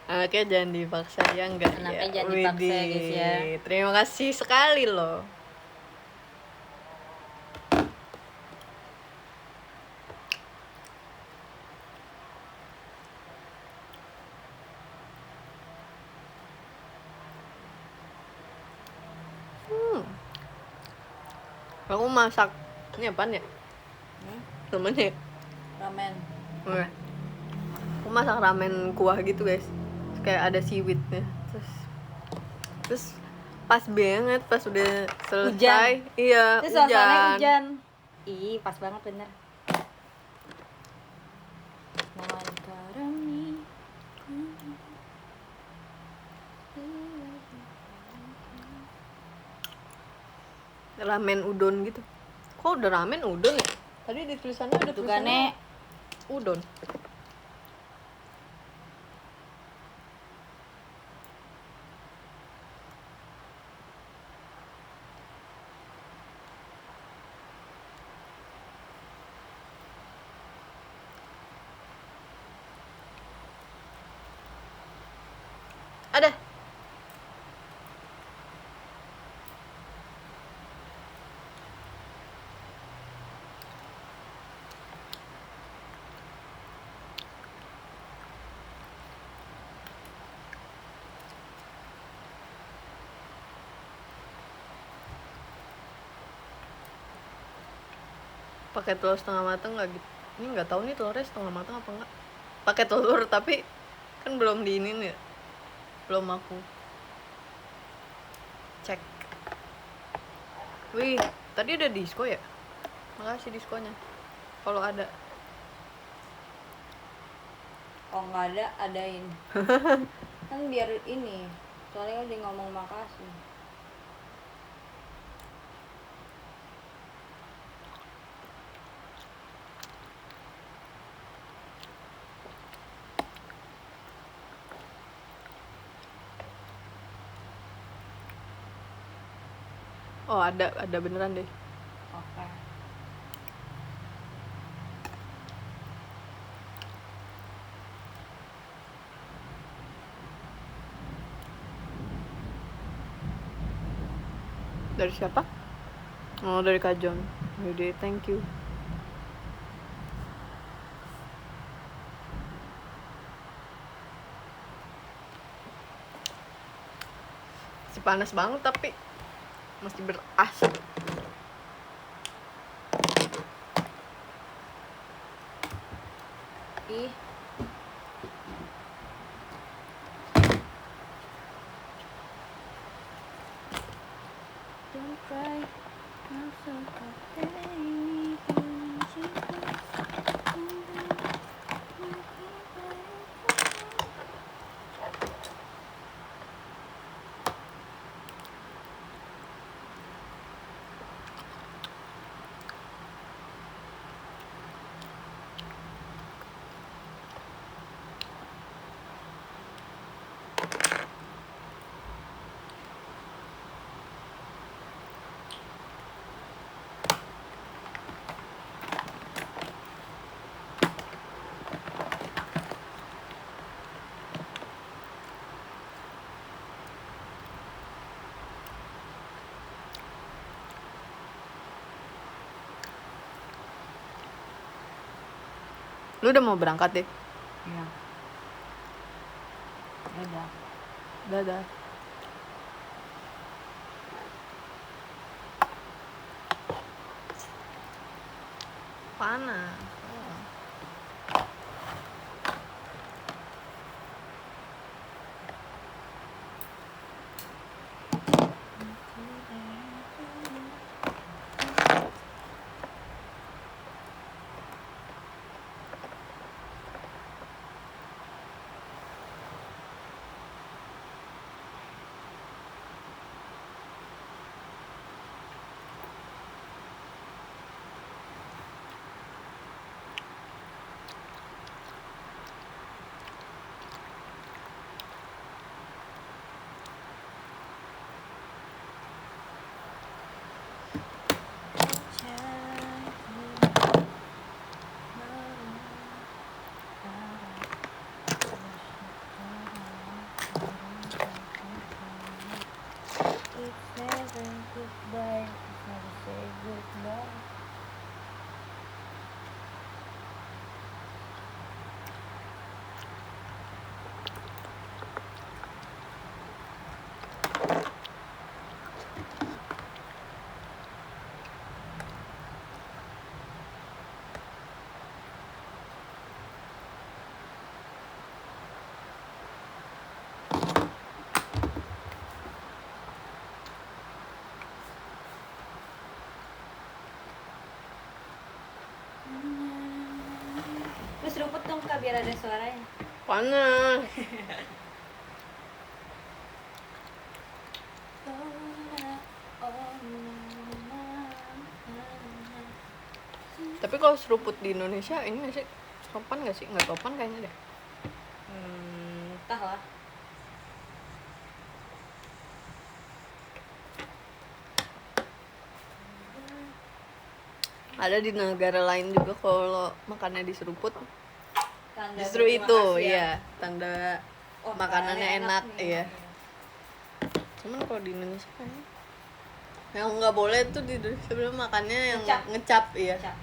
Speaker 2: anaknya jangan dipaksa ya enggak
Speaker 1: Anaknya
Speaker 2: ya.
Speaker 1: jangan dipaksa ya, guys ya.
Speaker 2: Terima kasih sekali loh. Aku masak ini apaan ya? Namanya
Speaker 1: Ramen.
Speaker 2: Oke. Aku masak ramen kuah gitu guys. Kayak ada seaweednya. Terus pas banget pas udah selesai.
Speaker 1: Hujan.
Speaker 2: Iya,
Speaker 1: Terus suasananya hujan. Ih, pas banget bener.
Speaker 2: Ramen udon gitu. Kok udah ramen udon ya? Tadi di tulisannya udah tulisannya udon. Ada. Pakai telur setengah matang nggak gitu? Ini nggak tahu nih telurnya setengah matang apa enggak. Pakai telur tapi kan belum diinin ya. Belum aku cek. Wih, tadi ada disko ya? Makasih diskonya. Kalau ada.
Speaker 1: Kalau nggak ada, adain. Kan biar ini. Soalnya udah ngomong makasih.
Speaker 2: Oh, ada beneran deh.
Speaker 1: Oke.
Speaker 2: Dari siapa? Oh, dari Kak John. Yaudah, thank you. Masih panas banget tapi masih berasap.
Speaker 1: Ih, don't cry, I'm so
Speaker 2: Lu udah mau berangkat deh?
Speaker 1: Iya. Dadah.
Speaker 2: Dadah. Panas.
Speaker 1: It's never goodbye, it's never say goodbye. Lu seruput dong Kak biar ada suaranya.
Speaker 2: Panas. Tapi kalau seruput di Indonesia ini nggak sih sopan nggak sih? Nggak sopan kayaknya deh.
Speaker 1: Entahlah.
Speaker 2: Ada di negara lain juga kalau makannya diseruput.
Speaker 1: Tanda
Speaker 2: Justru
Speaker 1: berterima
Speaker 2: itu
Speaker 1: kasih ya.
Speaker 2: ya tanda
Speaker 1: Oh,
Speaker 2: makanannya enak,
Speaker 1: nih.
Speaker 2: iya. Cuman kalau di Indonesia kan yang nggak boleh tuh di Indonesia sebelum makannya yang ngecap iya.
Speaker 1: Ngecap.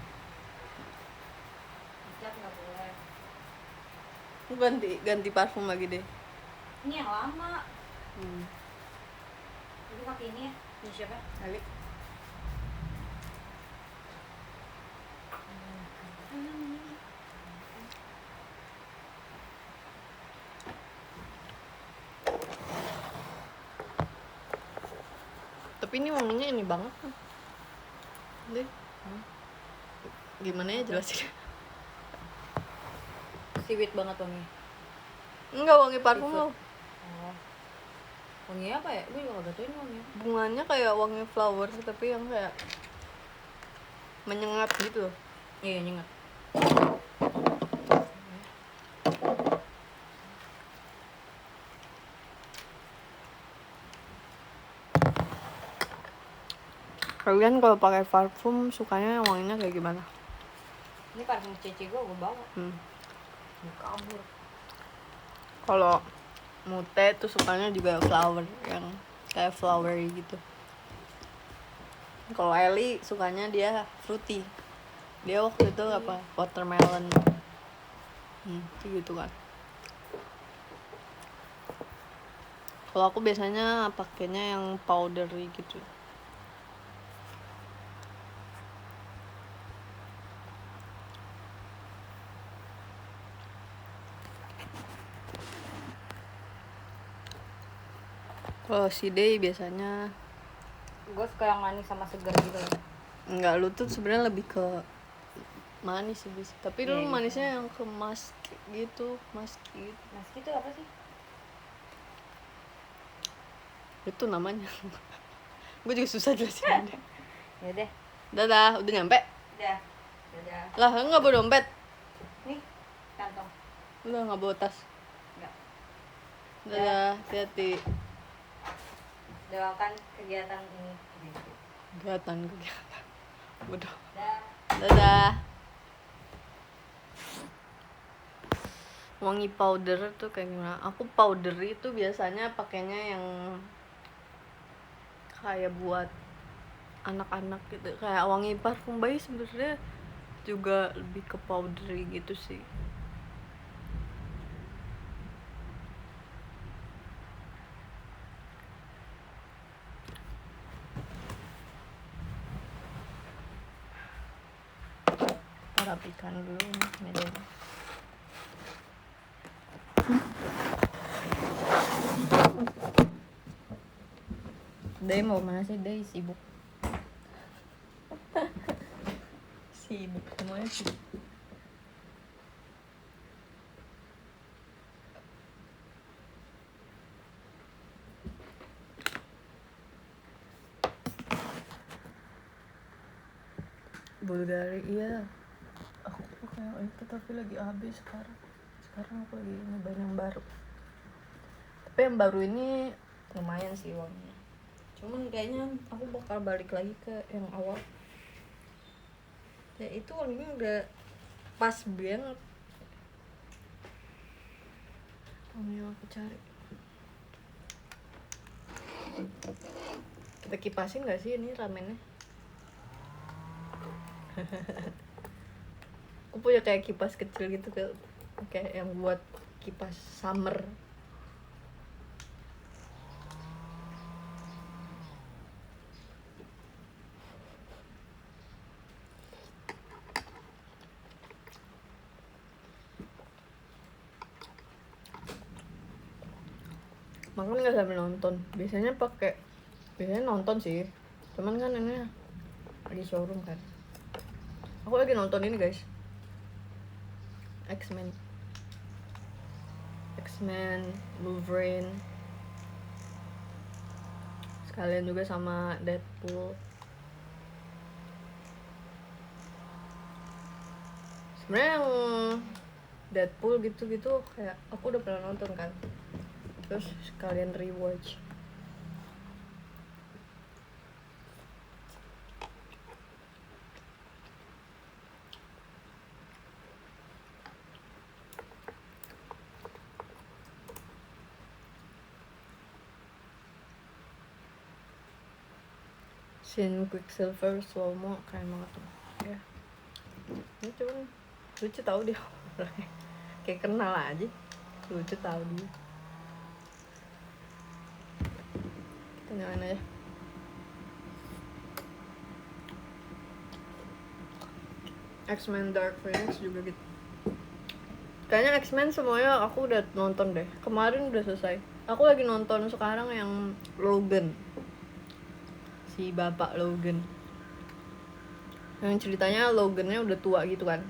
Speaker 1: Ngecap nggak boleh.
Speaker 2: Lu ganti parfum lagi deh.
Speaker 1: Ini yang lama. Jadi pakai ini ya. Ini siapa?
Speaker 2: Ali. Tapi ini wanginya ini banget kan. Deh. Gimana ya jelasin?
Speaker 1: Sweet banget wangi.
Speaker 2: Enggak wangi parfum lo.
Speaker 1: Oh. Wangi apa ya? Gue juga gak tau ini wangi.
Speaker 2: Bunganya kayak wangi flower tapi yang kayak menyengat gitu.
Speaker 1: Iya, nyengat.
Speaker 2: Kalian kalau pakai parfum sukanya wanginya kayak gimana?
Speaker 1: Ini parfum Cece gue bawa. Mau kabur.
Speaker 2: Kalau Mute tuh sukanya juga flower yang kayak flowery gitu. Kalau Ellie sukanya dia fruity. Dia waktu itu apa? Watermelon. Gitu kan. Kalau aku biasanya pakainya yang powdery gitu. Kalau si Day biasanya
Speaker 1: Gue suka yang manis sama segar gitu loh.
Speaker 2: enggak, lu tuh sebenarnya lebih ke manis sih bis. Tapi
Speaker 1: Iya,
Speaker 2: dulu
Speaker 1: gitu.
Speaker 2: manisnya yang ke musk gitu.
Speaker 1: Mas itu apa sih?
Speaker 2: Itu namanya. Gue juga susah jelasin.
Speaker 1: Ya deh.
Speaker 2: Dadah, udah nyampe?
Speaker 1: Udah. Dadah.
Speaker 2: Lah, enggak bawa dompet.
Speaker 1: Nih, kantong.
Speaker 2: Udah enggak bawa tas.
Speaker 1: Enggak.
Speaker 2: Dadah, hati-hati.
Speaker 1: Doakan kegiatan ini.
Speaker 2: Kegiatan. Bodoh.
Speaker 1: Dah.
Speaker 2: Dadah. Wangi powder tuh kayak gimana? Aku powder itu biasanya pakainya yang kayak buat anak-anak gitu. Kayak wangi parfum bayi sebenarnya juga lebih ke powdery gitu sih. Kita rapikan dulu meja.
Speaker 1: Day mau mana sih? Day sibuk.
Speaker 2: Sibuk semuanya sih. Bulgari iya. Aku kayak itu tapi lagi habis sekarang. Sekarang aku lagi nyobain yang baru. Tapi yang baru ini lumayan sih wanginya. Cuman kayaknya aku bakal balik lagi ke yang awal. Ya itu wanginya udah pas banget. Wangi yang aku cari. Kita kipasin gak sih ini ramennya? Aku punya kayak kipas kecil gitu, kayak yang buat kipas summer. Makan nggak sambil nonton, biasanya nonton sih, cuman kan ini lagi showroom kan. Aku lagi nonton ini guys, X-Men, Wolverine, sekalian juga sama Deadpool. Sebenarnya yang Deadpool gitu-gitu kayak aku udah pernah nonton kan, terus sekalian rewatch. Scene Quicksilver slow mo keren banget tuh ya. Ini cuman lucu tahu dia kayak kenal aja, lucu tahu dia. Kita nyalain aja. X-Men Dark Phoenix juga gitu. Kayaknya X-Men semuanya aku udah nonton deh. Kemarin udah selesai. Aku lagi nonton sekarang yang Logan. Si Bapak Logan. Yang ceritanya Logan-nya udah tua gitu kan.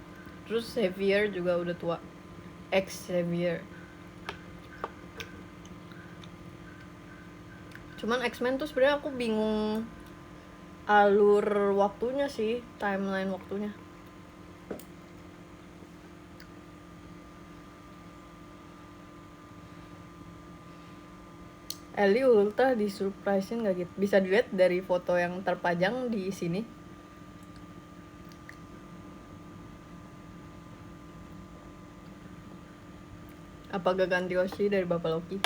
Speaker 2: Terus Xavier juga udah tua. Xavier. Cuman X-Men tuh sebenarnya aku bingung alur waktunya sih, timeline waktunya. Ellie ulta disurprisein gak gitu? Bisa dilihat dari foto yang terpajang di sini. Apa gak ganti Oshi dari Bapak Loki?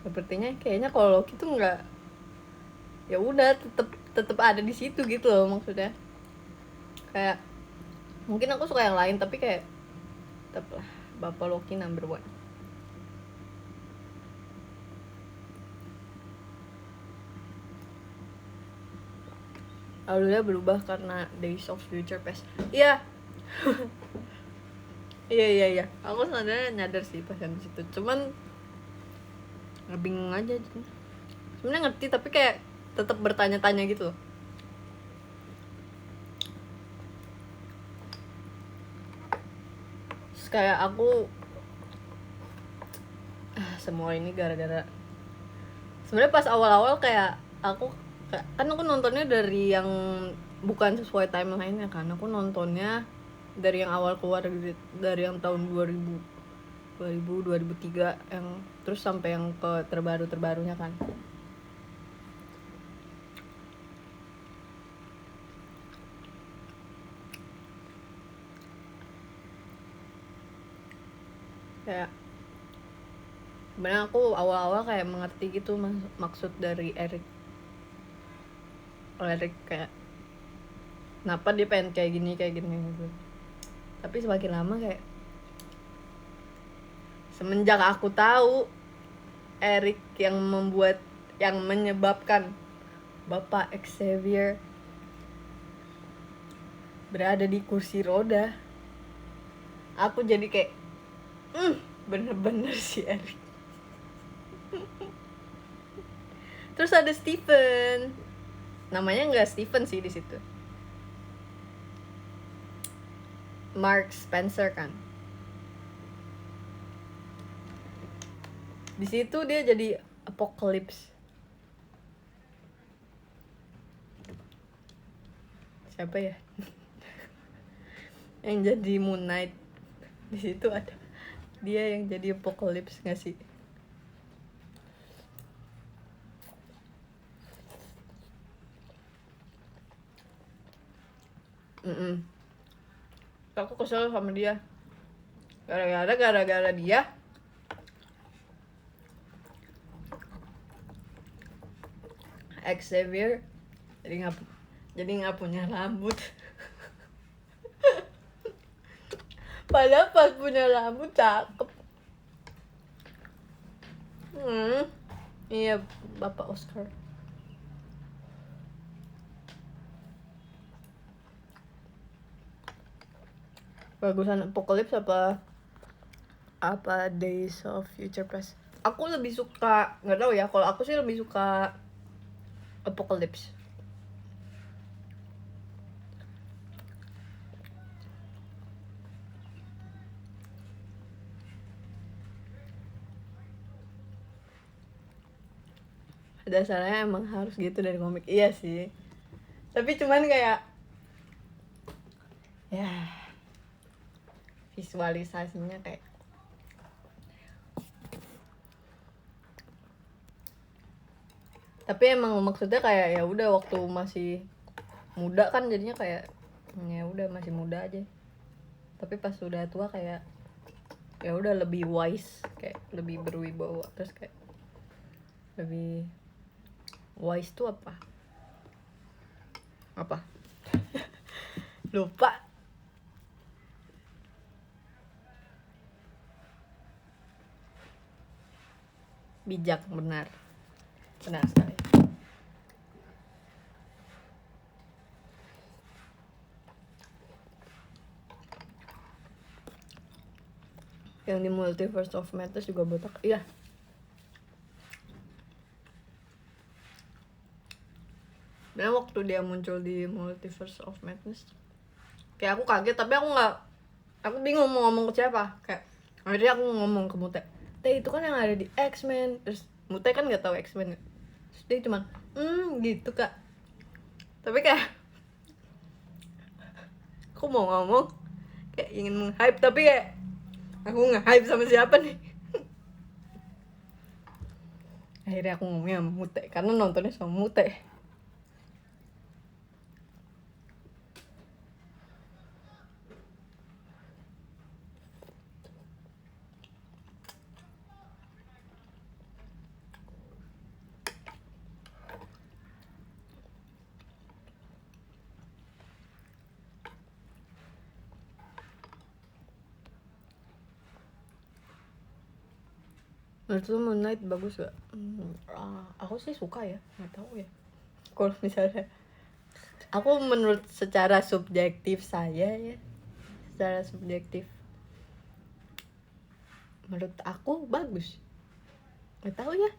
Speaker 2: Sepertinya kayaknya kalau Loki tuh nggak, ya udah tetep ada di situ gitu loh maksudnya. Kayak mungkin aku suka yang lain tapi kayak tetep lah Bapak Loki number 1. alurnya berubah karena Days of Future Past. Iya. iya aku sebenarnya nyadar sih pas yang situ, cuman bingung aja sebenarnya, ngerti tapi kayak tetap bertanya-tanya gitu loh. Terus kayak aku semua ini gara-gara sebenarnya pas awal-awal kayak aku kan aku nontonnya dari yang bukan sesuai timeline-nya kan, aku nontonnya dari yang awal keluar gitu, dari yang tahun 2003 yang terus sampai yang ke terbarunya kan. Kayak sebenarnya aku awal-awal kayak mengerti gitu maksud dari Eric kayak kenapa dia pengen kayak gini gitu. Tapi semakin lama kayak semenjak aku tahu Eric yang menyebabkan Bapak Xavier berada di kursi roda, aku jadi kayak bener-bener si Eric. Terus ada Stephen, namanya nggak Stephen sih di situ, Mark Spencer kan. Di situ dia jadi Apocalypse. Siapa ya? Yang jadi Moon Knight. Di situ ada dia yang jadi Apocalypse nggak sih? Aku kesel sama dia. Gara-gara dia Xavier jadi nggak punya rambut. Padahal pas punya rambut cakep. Iya, Bapak Oscar. Bagusan Apocalypse apa Days of Future Past? Aku lebih suka, nggak tahu ya, kalau aku sih lebih suka Apocalypse. Dasarnya emang harus gitu dari komik, iya sih. Tapi cuman kayak ya visualisasinya kayak tapi emang maksudnya kayak ya udah waktu masih muda kan jadinya kayak ya udah masih muda aja, tapi pas sudah tua kayak ya udah lebih wise, kayak lebih berwibawa. Terus kayak lebih wise tuh apa lupa. Bijak, benar sekali. Yang di Multiverse of Madness juga botak. Iya. Nah waktu dia muncul di Multiverse of Madness kayak aku kaget, tapi aku bingung mau ngomong ke siapa. Kayak akhirnya aku ngomong ke Mute, itu kan yang ada di X-Men. Terus Mute kan nggak tahu X-Men, terus dia cuman gitu kak. Tapi kayak aku mau ngomong kayak ingin meng-hype, tapi kayak aku nge-hype sama siapa nih. Akhirnya aku ngomongnya sama Mute karena nontonnya sama Mute. Menurut lu Moon Knight bagus gak? Aku sih suka ya, nggak tahu ya. Kalau misalnya Aku menurut secara subjektif saya ya, secara subjektif menurut aku bagus. Nggak tahu ya.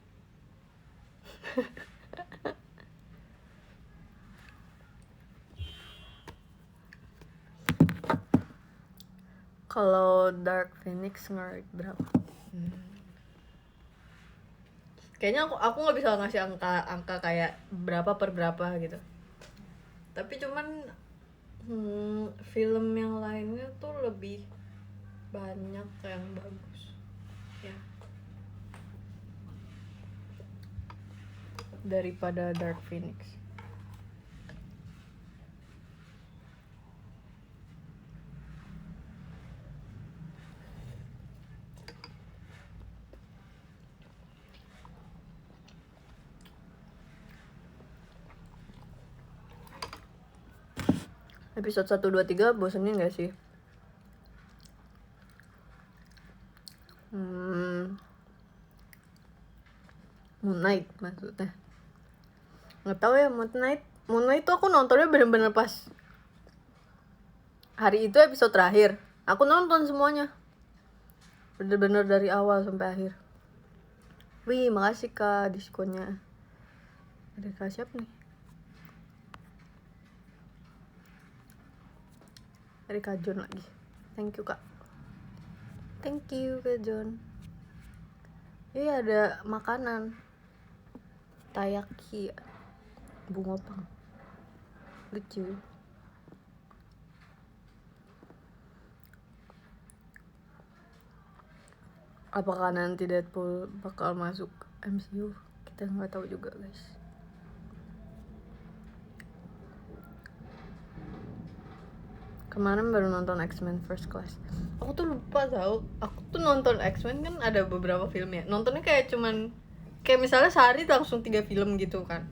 Speaker 2: Kalau Dark Phoenix nge-rate berapa? Kayaknya aku nggak bisa ngasih angka kayak berapa per berapa gitu. Tapi cuman film yang lainnya tuh lebih banyak yang bagus ya daripada Dark Phoenix. Episode 1, 2, 3 bosenin gak sih? Moon Knight maksudnya. Nggak tahu ya, Moon Knight tuh aku nontonnya bener-bener pas hari itu episode terakhir. Aku nonton semuanya. Bener-bener dari awal sampai akhir. Wih, makasih Kak diskonnya. Ada Kak siapa nih? Ada Kak John lagi. Thank you Kak. Thank you Kak John. Iya, ada makanan. Taiyaki Bungopang. Lucu. Apakah nanti Deadpool bakal masuk MCU? Kita nggak tahu juga guys. Kemarin baru nonton X-Men First Class. Aku tuh lupa tahu. Aku tuh nonton X-Men kan ada beberapa film ya. Nontonnya kayak cuman kayak misalnya sehari langsung 3 film gitu kan.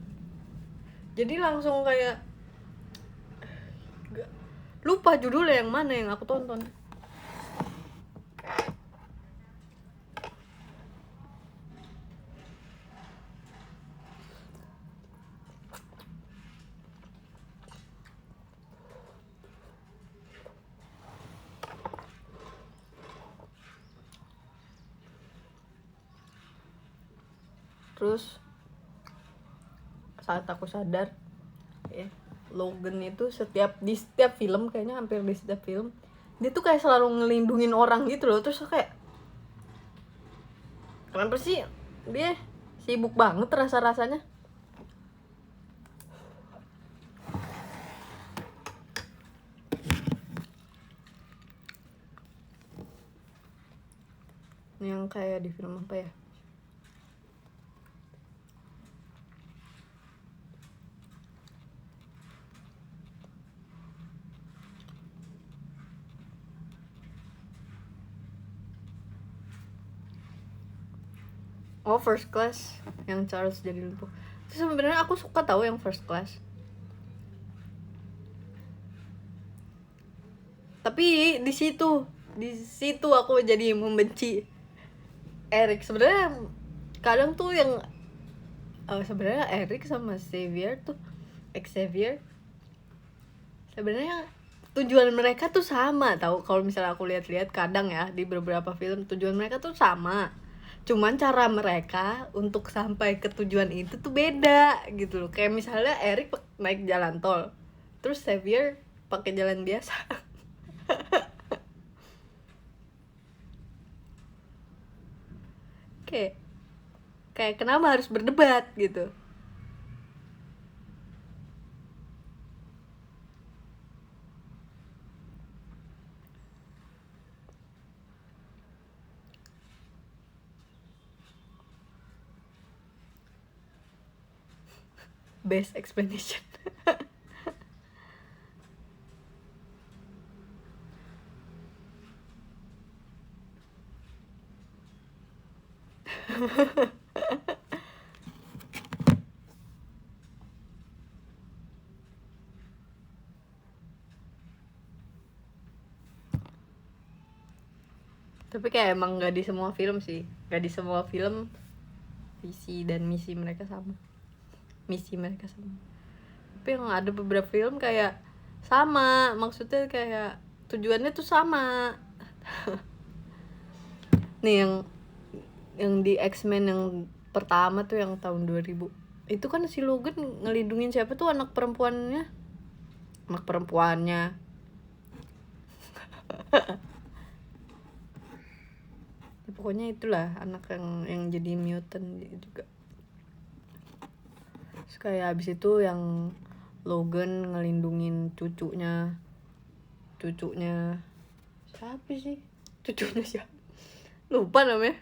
Speaker 2: Jadi langsung kayak lupa judulnya yang mana yang aku tonton. Terus saat aku sadar ya, Logan itu di setiap film, kayaknya hampir di setiap film dia tuh kayak selalu ngelindungin orang gitu loh. Terus kayak kenapa sih dia sibuk banget rasanya. Yang kayak di film apa ya, First Class yang Charles jadi lumpuh. Terus sebenarnya aku suka tahu yang First Class, tapi di situ aku jadi membenci Eric. Sebenarnya kadang tuh yang sebenarnya Eric sama Xavier sebenarnya tujuan mereka tuh sama tahu. Kalau misalnya aku lihat-lihat kadang ya di beberapa film, tujuan mereka tuh sama, cuman cara mereka untuk sampai ke tujuan itu tuh beda gitu loh. Kayak misalnya Eric naik jalan tol, terus Xavier pakai jalan biasa. kayak kenapa harus berdebat gitu. Best explanation. Tapi kayak emang gak di semua film sih, gak di semua film visi dan misi mereka sama. Tapi yang ada beberapa film kayak sama, maksudnya kayak tujuannya tuh sama. Nih yang di X-Men yang pertama tuh yang tahun 2000. Itu kan si Logan ngelindungin siapa tuh anak perempuannya. Ya, pokoknya itulah anak yang jadi mutant juga. Terus kayak abis itu yang Logan ngelindungin cucunya siapa sih? Cucunya siapa? Lupa namanya.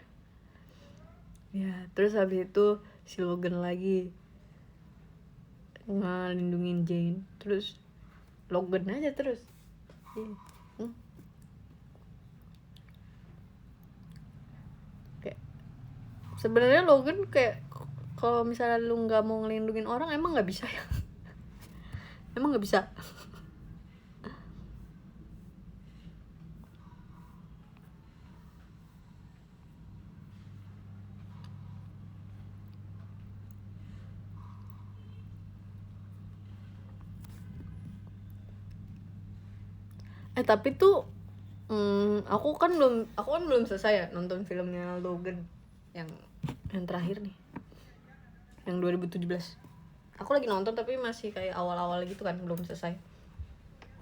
Speaker 2: Ya, terus habis itu si Logan lagi ngelindungin Jane. Terus Logan aja terus. Kayak sebenarnya Logan kayak kalau misalnya lu nggak mau ngelindungin orang emang nggak bisa ya. Emang nggak bisa. Tapi tuh aku kan belum selesai ya nonton filmnya Logan yang terakhir nih, yang 2017. Aku lagi nonton tapi masih kayak awal-awal gitu kan, belum selesai.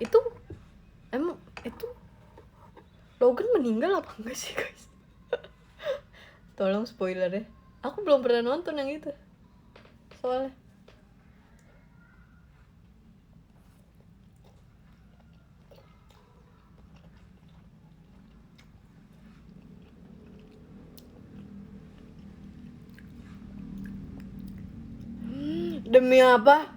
Speaker 2: Itu emang itu Logan meninggal apa enggak sih guys? Tolong spoiler ya. Aku belum pernah nonton yang itu soalnya. Demi apa?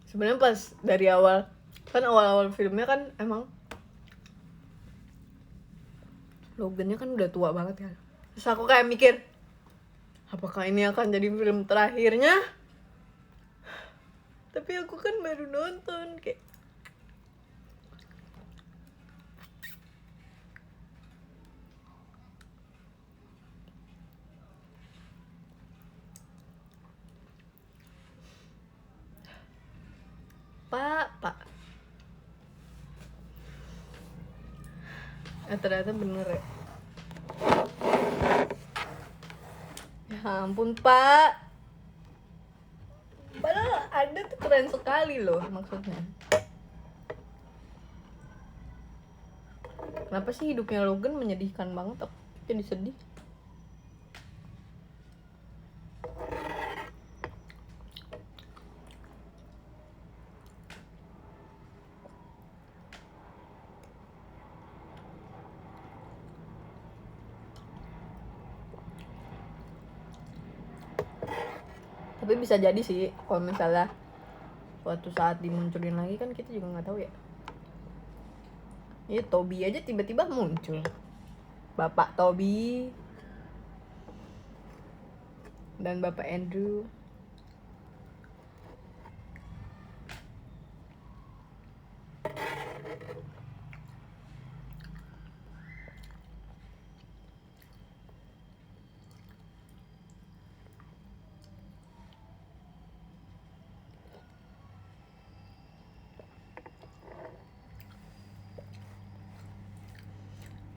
Speaker 2: Sebenarnya pas dari awal filmnya kan emang Logannya kan udah tua banget kan. Terus aku kayak mikir, apakah ini akan jadi film terakhirnya? Tapi aku kan baru nonton kayak Pak. Ternyata bener ya. Ya ampun Pak. Padahal ada tuh keren sekali loh maksudnya. Kenapa sih hidupnya Logan menyedihkan banget? Aku jadi sedih. Tapi bisa jadi sih kalau misalnya suatu saat dimunculin lagi kan kita juga nggak tahu ya. Ini Toby aja tiba-tiba muncul. Bapak Toby dan Bapak Andrew.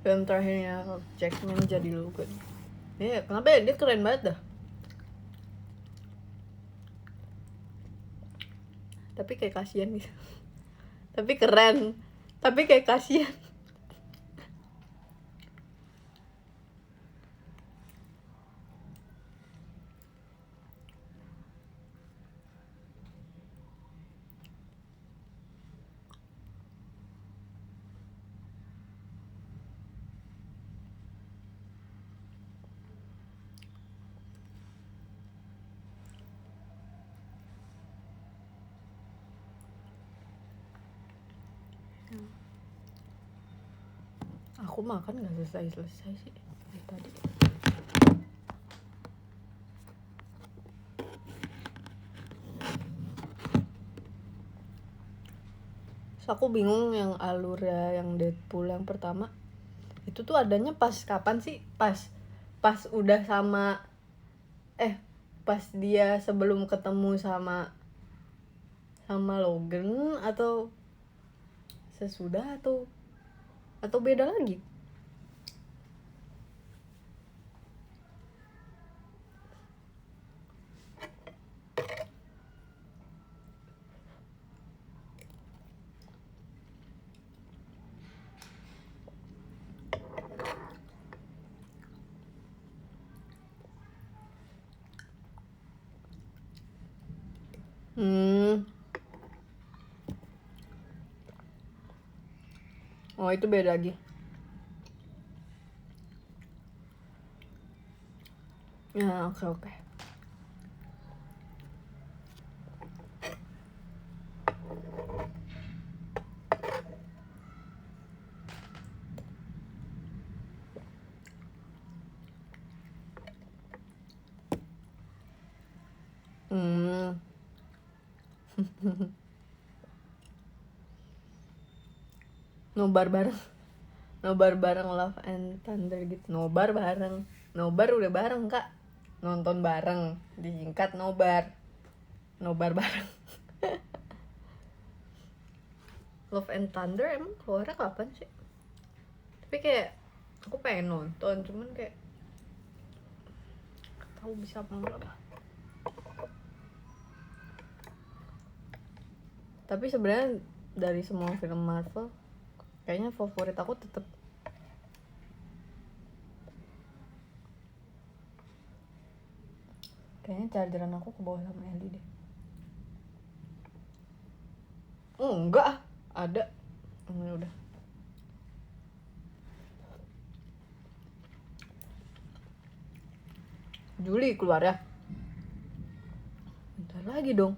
Speaker 2: Film terakhirnya Jackman jadi Logan. Ya, kenapa ya? Dia keren banget dah. Tapi kayak kasihan gitu. Tapi keren. Tapi kayak kasihan. Aku makan nggak selesai sih dari tadi. Terus aku bingung yang alurnya yang Deadpool yang pertama Itu tuh adanya pas kapan sih? Pas udah sama pas dia sebelum ketemu sama Logan, atau sesudah, atau beda lagi? Oh, itu beda lagi. Ya, oke. Nobar bareng Love and Thunder gitu. Nobar udah bareng, Kak. Nonton bareng, disingkat nobar bareng. Love and Thunder emang keluarnya kapan sih? Tapi kayak aku pengen nonton, cuman kayak tahu bisa apa enggak lah. Tapi sebenarnya dari semua film Marvel, kayaknya favorit aku tetap kayaknya chargeran aku ke bawah sama Ellie deh. Enggak, ada. Udah. Juli keluar ya. Bentar lagi dong.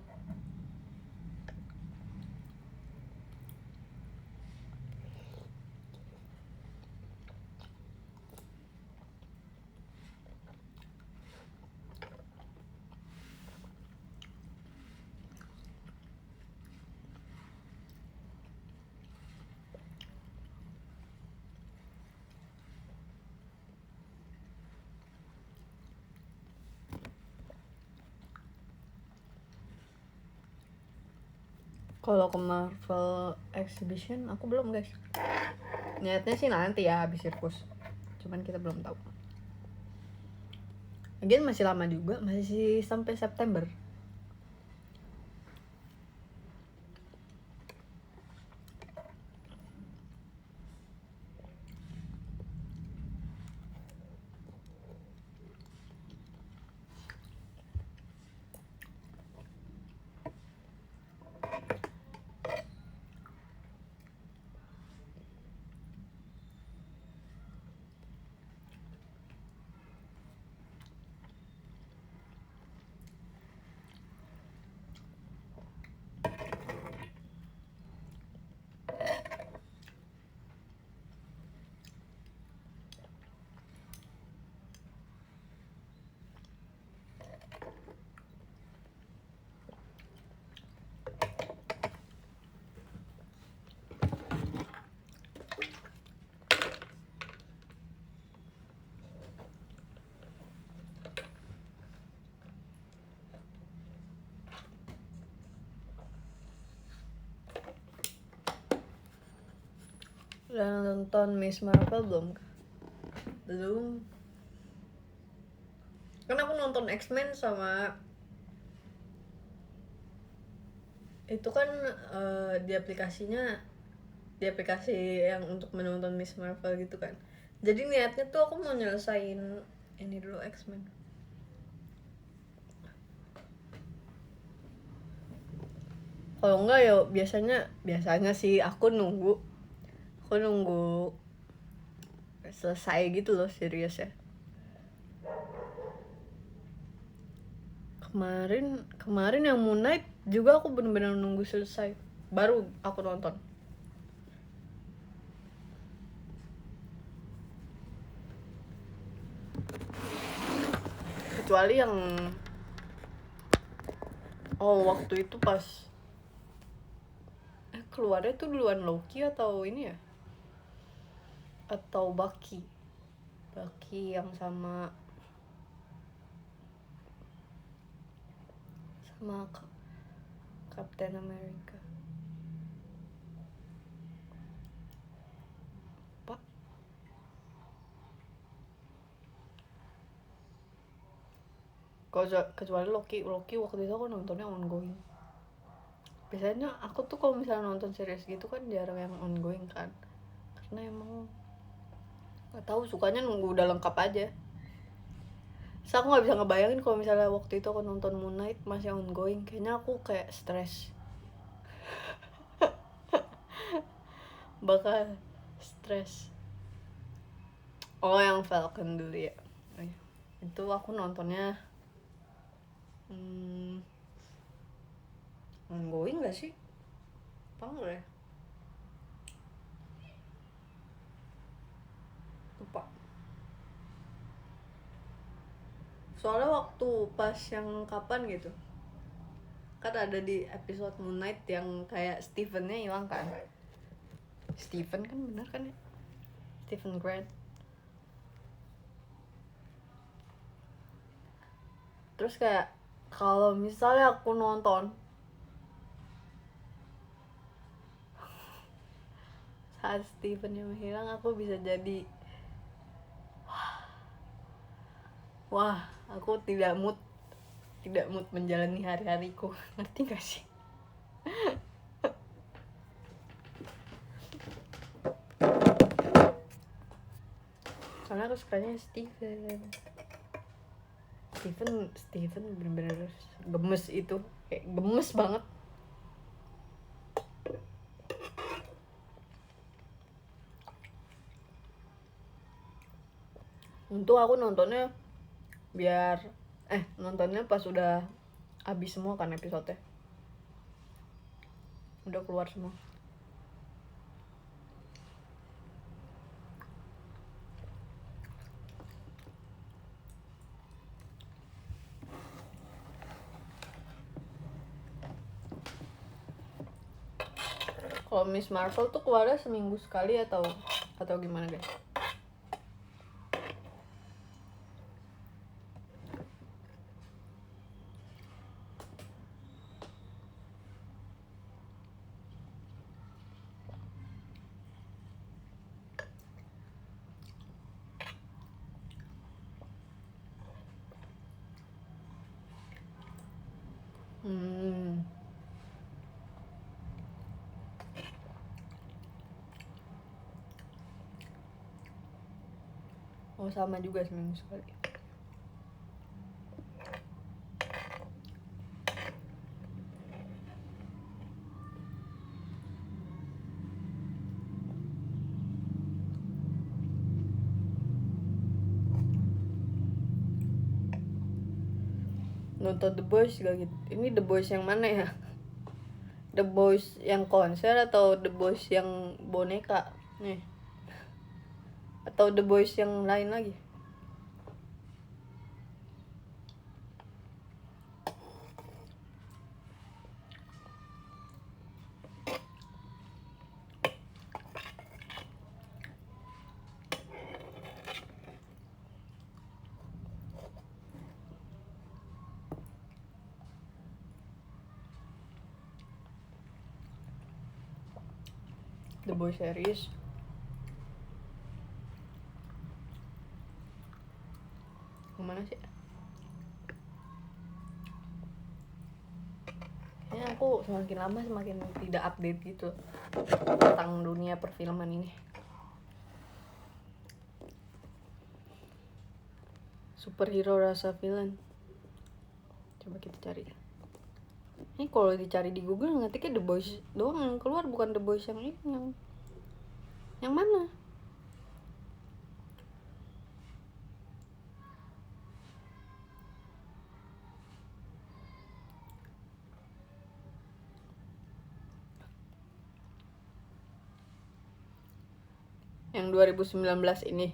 Speaker 2: Kalau ke Marvel Exhibition aku belum, guys. Niatnya sih nanti ya habis sirkus. Cuman kita belum tahu. Lagian masih lama juga, masih sampai September. Udah nonton Miss Marvel belum? Belum. Kan aku nonton X-Men sama itu kan di aplikasi yang untuk menonton Miss Marvel gitu kan. Jadi niatnya tuh aku mau nyelesain ini dulu, X-Men. Kalau enggak ya biasanya sih aku nunggu selesai gitu loh, serius ya. Kemarin yang Moon Knight juga aku bener-bener nunggu selesai baru aku nonton. Kecuali yang waktu itu pas keluarnya tuh duluan Loki atau ini ya, atau Bucky yang sama Captain America. Apa? Kecuali Loki waktu itu aku nontonnya ongoing. Biasanya aku tuh kalau misalnya nonton series gitu kan jarang yang ongoing kan, karena emang nggak tahu, sukanya nunggu udah lengkap aja. So aku nggak bisa ngebayangin kalau misalnya waktu itu aku nonton Moon Knight masih ongoing, kayaknya aku kayak stres. Bakal stres. Oh yang Falcon dulu ya. Oh, iya. Itu aku nontonnya ongoing gak sih? Apa enggak ya? Lupa. Soalnya waktu pas yang kapan gitu, kan ada di episode Moon Knight yang kayak Steven-nya hilang kan. Steven kan bener kan ya? Stephen Grant. Terus kayak kalau misalnya aku nonton saat Steven yang hilang, aku bisa jadi wah, aku tidak mood menjalani hari-hariku. Ngerti gak sih? Karena aku sukanya Steven bener-bener gemes itu, kayak gemes banget. Untuk aku nontonnya nontonnya pas udah habis semua kan episode-nya. Udah keluar semua. Kalau Miss Marvel tuh keluarnya seminggu sekali atau gimana guys? Oh sama juga seminggu sekali. Nonton The Boys juga gitu. Ini The Boys yang mana ya? The Boys yang konser atau The Boys yang boneka nih? Atau The Boys yang lain lagi? The Boys series. Kemana sih? Kayaknya aku semakin lama semakin tidak update gitu tentang dunia perfilman ini. Superhero rasa villain. Coba kita cari. Ini kalau dicari di Google ngetiknya The Boys doang yang keluar, bukan The Boys yang ini, yang mana? Yang 2019 ini.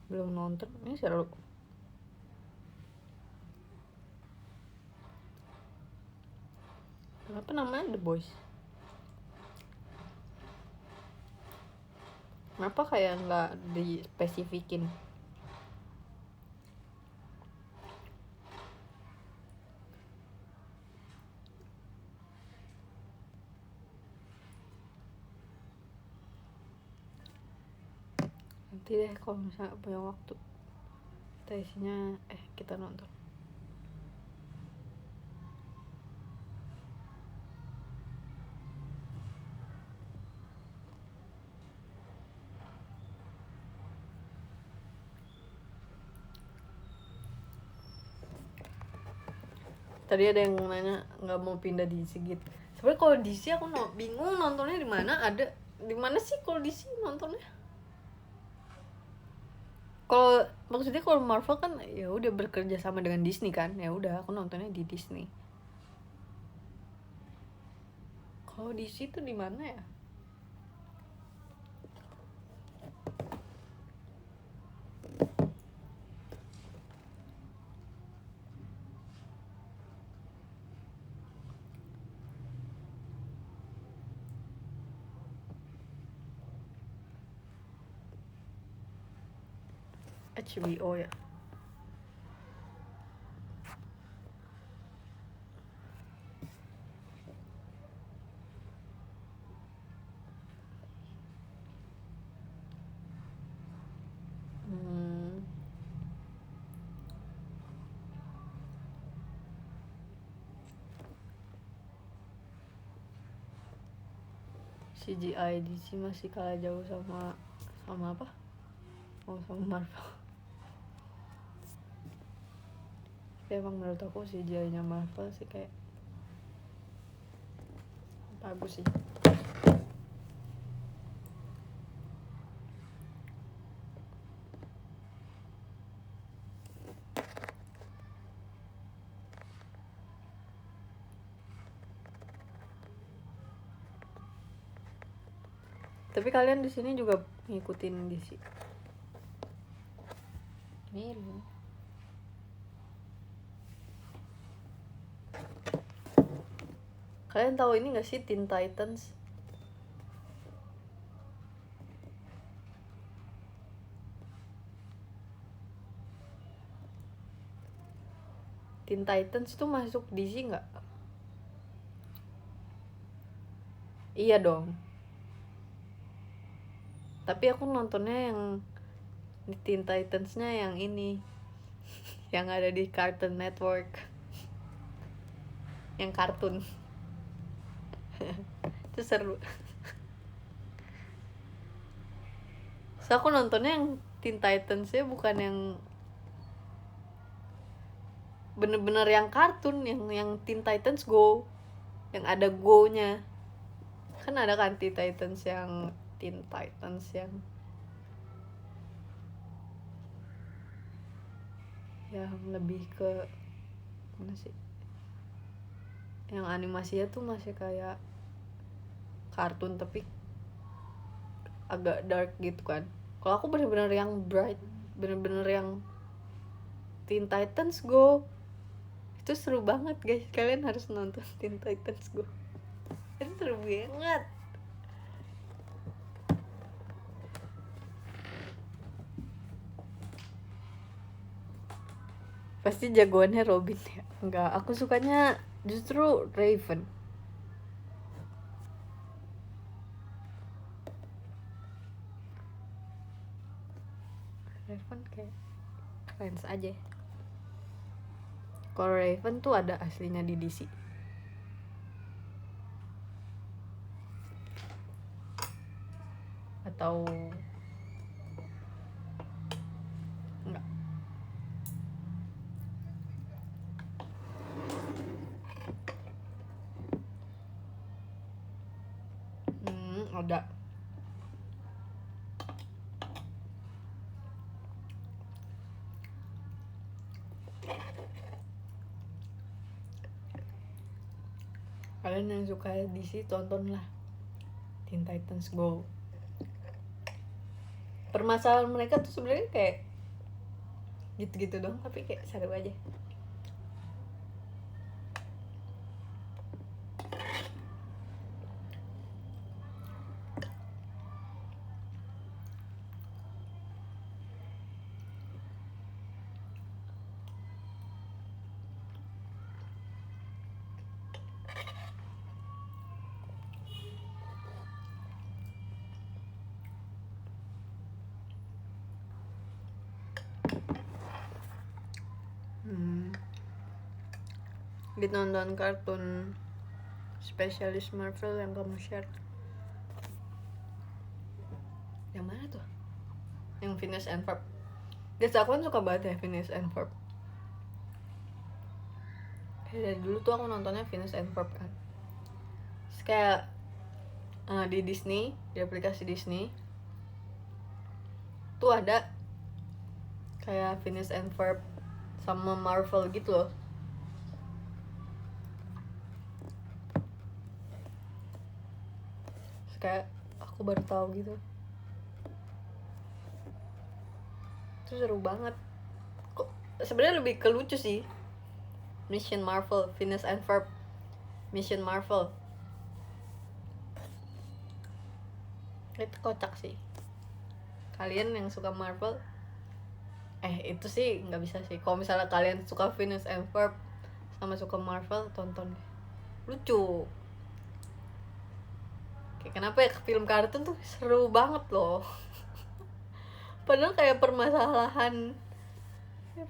Speaker 2: belum nonton. Ini seru. Kenapa namanya The Boys? Kenapa kayak nggak dispesifikin? Nanti deh kalau misalnya punya waktu kita nonton. Tadi ada yang nanya nggak mau pindah DC gitu. Sebenarnya kalau DC aku bingung nontonnya di mana. Ada di mana sih kalau DC nontonnya? Kalau maksudnya kalau Marvel kan ya udah bekerja sama dengan Disney kan, ya udah aku nontonnya di Disney. Kalau DC tuh di mana ya? HBO ya. CGI DC masih kalah jauh sama apa? Sama Marvel. Tapi emang menurut aku CGI-nya Marvel sih kayak bagus sih. Tapi kalian di sini juga ngikutin DC. Mirip. Kalian tahu ini nggak sih Teen Titans? Teen Titans tuh masuk DC nggak? Iya dong. Tapi aku nontonnya yang Teen Titans-nya yang ini, yang ada di Cartoon Network, yang kartun. Itu seru. So aku nontonnya yang Teen Titans-nya bukan yang bener-bener yang kartun, yang Teen Titans Go, yang ada Go-nya. Kan ada kan Teen Titans yang lebih ke mana sih? Yang animasinya tuh masih kayak kartun tapi agak dark gitu kan. Kalau aku bener-bener yang bright, bener-bener yang Teen Titans Go. Itu seru banget guys, kalian harus nonton Teen Titans Go. Itu seru banget. Pasti jagoannya Robin ya? Enggak, aku sukanya justru Raven. Raven kayak keren aja. Kalau Raven tuh ada aslinya di DC. Atau enggak? Ada. Kalian yang suka DC tontonlah Teen Titans Go. Permasalahan mereka tuh sebenarnya kayak gitu-gitu dong, tapi kayak seru aja. Ditonton kartun spesialis Marvel yang kamu share. Yang mana tuh? Yang Phineas and Ferb. Guys, aku kan suka banget ya Phineas and Ferb. Kayak dari dulu tuh aku nontonnya Phineas and Ferb kan. Terus kayak di Disney, di aplikasi Disney tuh ada kayak Phineas and Ferb sama Marvel gitu loh. Terus kayak aku baru tahu gitu. Itu seru banget. Kok sebenarnya lebih ke lucu sih. Mission Marvel, Phineas and Ferb, Mission Marvel. Itu kocak sih. Kalian yang suka Marvel, itu sih nggak bisa sih. Kalau misalnya kalian suka Phineas and Ferb sama suka Marvel, tonton deh. Lucu. Kayak kenapa ya film kartun tuh seru banget loh. Padahal kayak permasalahan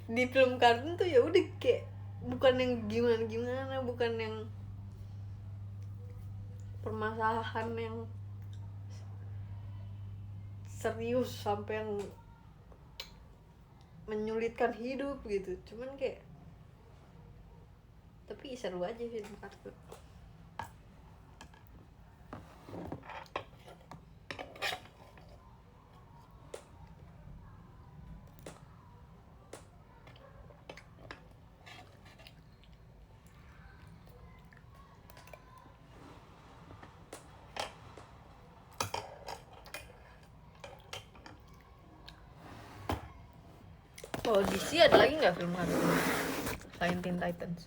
Speaker 2: di film kartun tuh ya udah kayak bukan yang gimana-gimana, bukan yang permasalahan yang serius sampai yang menyulitkan hidup gitu. Cuman kayak tapi seru aja film kartun. Oh, DC ada lagi nggak film kartun selain Teen Titans?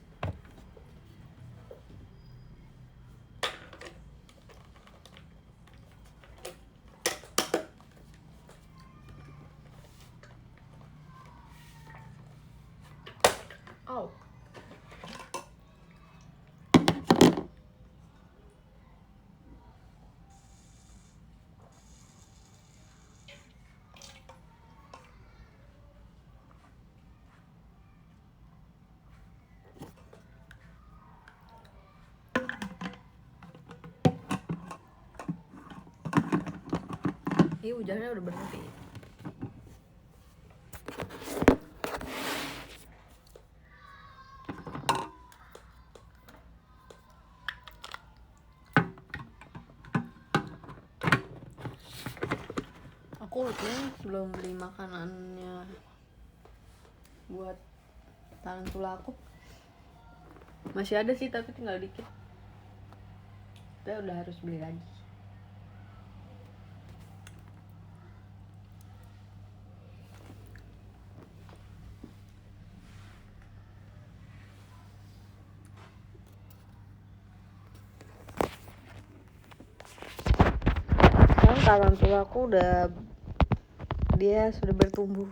Speaker 2: Oh, ini hujannya udah berhenti. Aku ini belum beli makanannya buat tarantula aku. Masih ada sih tapi tinggal dikit. Kita udah harus beli lagi. Sekarang tarantula aku dia sudah bertumbuh.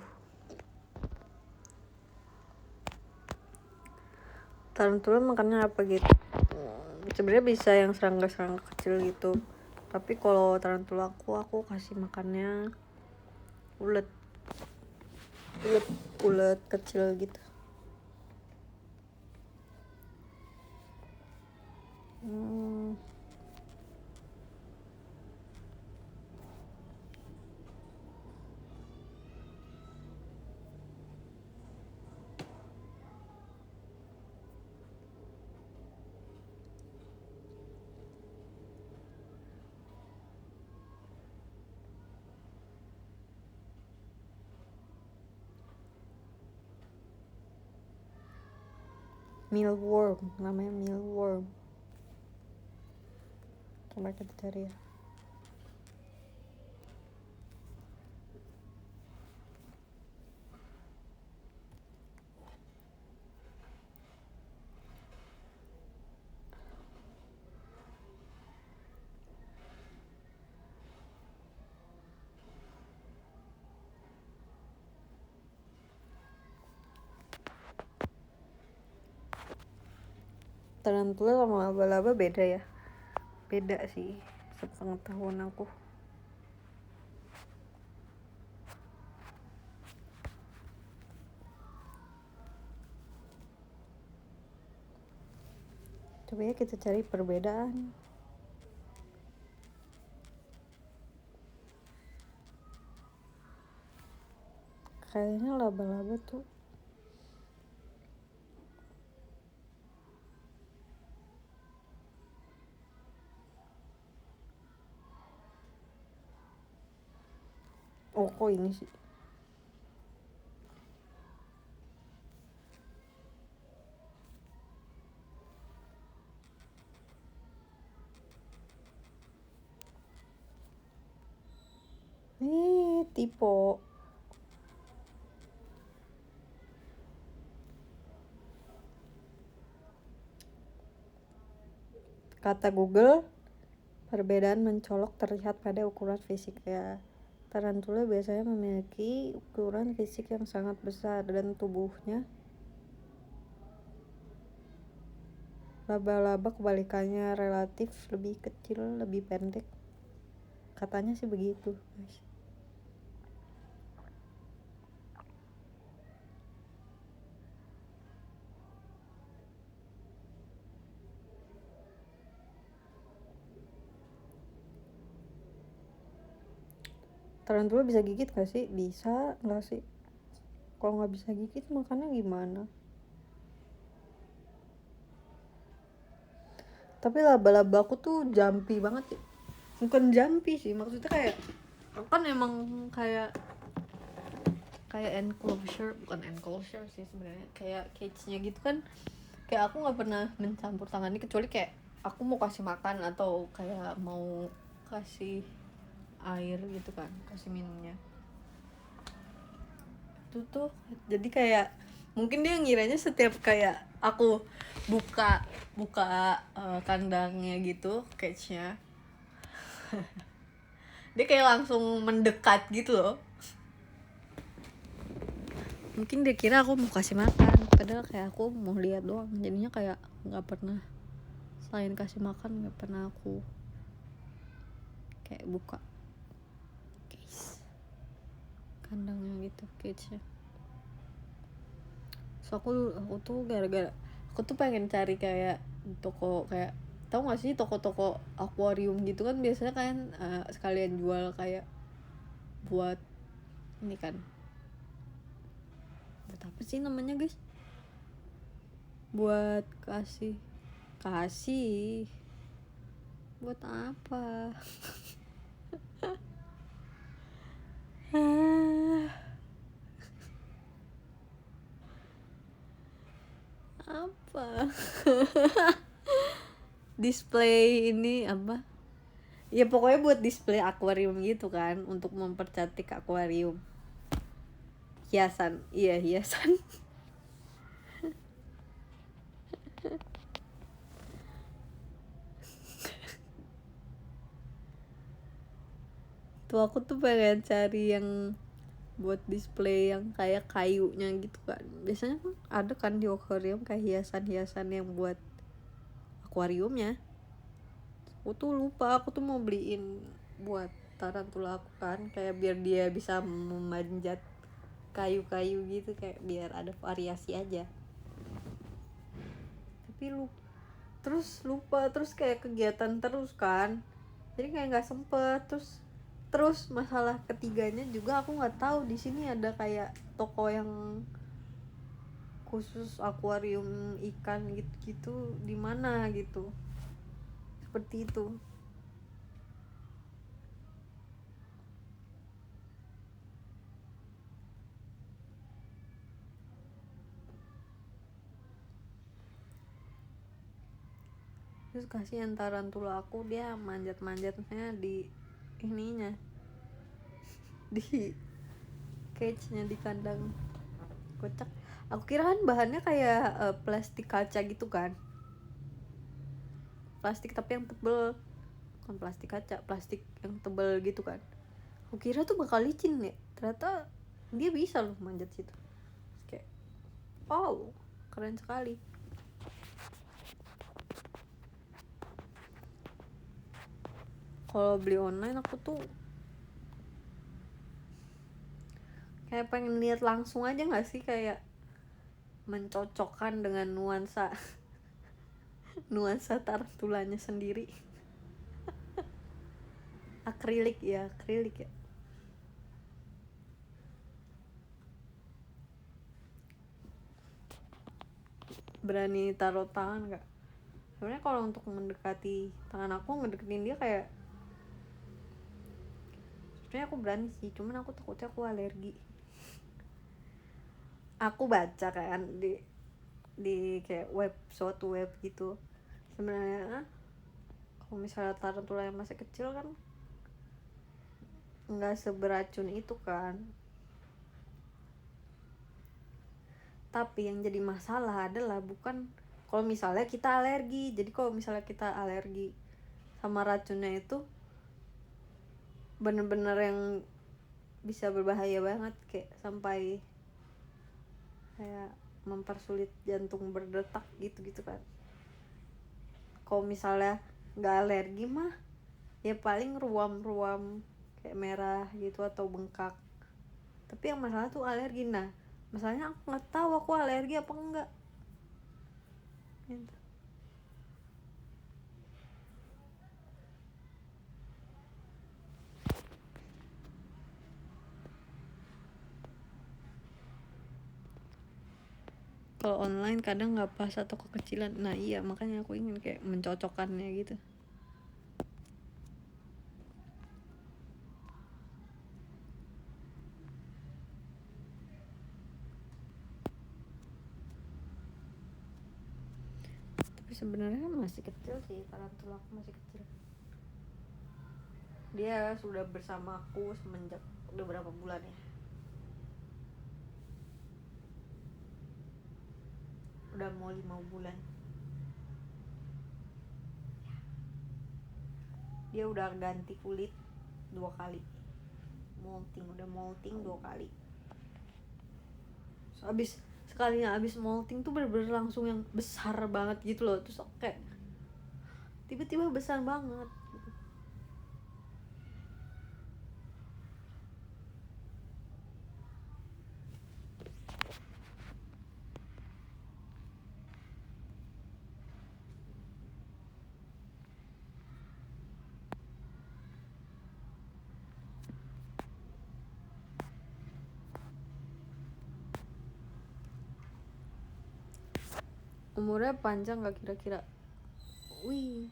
Speaker 2: Tarantula makannya apa gitu? Sebenarnya bisa yang serangga-serangga kecil gitu. Tapi kalau tarantula aku kasih makannya ulet kecil gitu. Mealworm, namanya mealworm. Coba kita cari ya.
Speaker 3: Tarantula sama laba-laba beda ya? Beda sih, sepengetahuan aku. Coba ya kita cari perbedaan. Kayaknya laba-laba tuh kok ini sih. Tipe. Kata Google, perbedaan mencolok terlihat pada ukuran fisik ya. Tarantula biasanya memiliki ukuran fisik yang sangat besar dan tubuhnya. Laba-laba kebalikannya relatif lebih kecil, lebih pendek. Katanya sih begitu, guys. Tarantula bisa gigit gak sih? Bisa gak sih? Kalau gak bisa gigit makannya gimana? Tapi laba-laba aku tuh jumpy banget ya. Bukan jumpy sih, maksudnya kayak aku kan emang kayak enclosure, bukan enclosure sih sebenarnya, kayak cage-nya gitu kan. Kayak aku nggak pernah mencampur tangani kecuali kayak aku mau kasih makan atau kayak mau kasih air gitu kan, kasih minumnya. Itu tuh jadi kayak mungkin dia ngiranya setiap kayak aku buka kandangnya gitu, cage-nya, dia kayak langsung mendekat gitu loh. Mungkin dia kira aku mau kasih makan, padahal kayak aku mau lihat doang. Jadinya kayak nggak pernah, selain kasih makan nggak pernah aku kayak buka kandangnya gitu, cage-nya. So aku tuh gara-gara aku tuh pengen cari kayak toko, kayak tahu gak sih toko-toko akuarium gitu kan biasanya kan sekalian jual kayak buat ini kan, buat apa sih namanya guys, buat kasih buat apa? Apa? Display ini apa? Ya pokoknya buat display akuarium gitu kan, untuk mempercantik akuarium. Hiasan, iya hiasan. Tuh aku tuh pengen cari yang buat display yang kayak kayunya gitu kan. Biasanya kan ada kan di akuarium kayak hiasan-hiasan yang buat akuariumnya. Aku tuh lupa, aku tuh mau beliin buat tarantula aku kan, kayak biar dia bisa memanjat kayu-kayu gitu, kayak biar ada variasi aja. Tapi lupa terus kayak kegiatan terus kan, jadi kayak nggak sempet. Terus masalah ketiganya juga aku nggak tahu di sini ada kayak toko yang khusus akuarium ikan gitu di mana gitu, seperti itu. Terus kasihan tarantula aku, dia manjatnya di ininya, di cage-nya, di kandang. Kocak. Aku kira kan bahannya kayak plastik kaca gitu kan, plastik tapi yang tebel, bukan plastik kaca, plastik yang tebel gitu kan. Aku kira tuh bakal licin ya, ternyata dia bisa loh manjat situ. Kayak wow, keren sekali. Kalau beli online aku tuh kayak pengen lihat langsung aja nggak sih, kayak mencocokkan dengan nuansa nuansa tarantulanya sendiri. Akrilik ya. Berani taruh tangan nggak? Sebenarnya kalau untuk mendekati tangan aku, ngedeketin dia kayak sebenarnya aku berani sih, cuman aku takutnya aku alergi. Aku baca kan di kayak suatu web gitu, sebenarnya kalau misalnya tarantula yang masih kecil kan nggak seberacun itu kan. Tapi yang jadi masalah adalah bukan kalau misalnya kita alergi. Jadi kalau misalnya kita alergi sama racunnya itu bener-bener yang bisa berbahaya banget, kayak sampai kayak mempersulit jantung berdetak gitu kan. Kalau misalnya nggak alergi mah ya paling ruam-ruam kayak merah gitu atau bengkak. Tapi yang masalah tuh alergi. Nah masalahnya aku nggak tahu aku alergi apa enggak gitu. Kalau online kadang nggak pas atau kekecilan. Nah iya, makanya aku ingin kayak mencocokkannya gitu. Tapi sebenarnya masih kecil sih, tarantula aku masih kecil. Dia sudah bersama aku semenjak udah berapa bulan ya? Udah mau 5 bulan. Dia udah ganti kulit 2 kali. Udah molting 2 kali. So, sekalinya abis molting tuh bener-bener langsung yang besar banget gitu loh. Terus kayak tiba-tiba besar banget. Umurnya panjang gak kira-kira? Wih,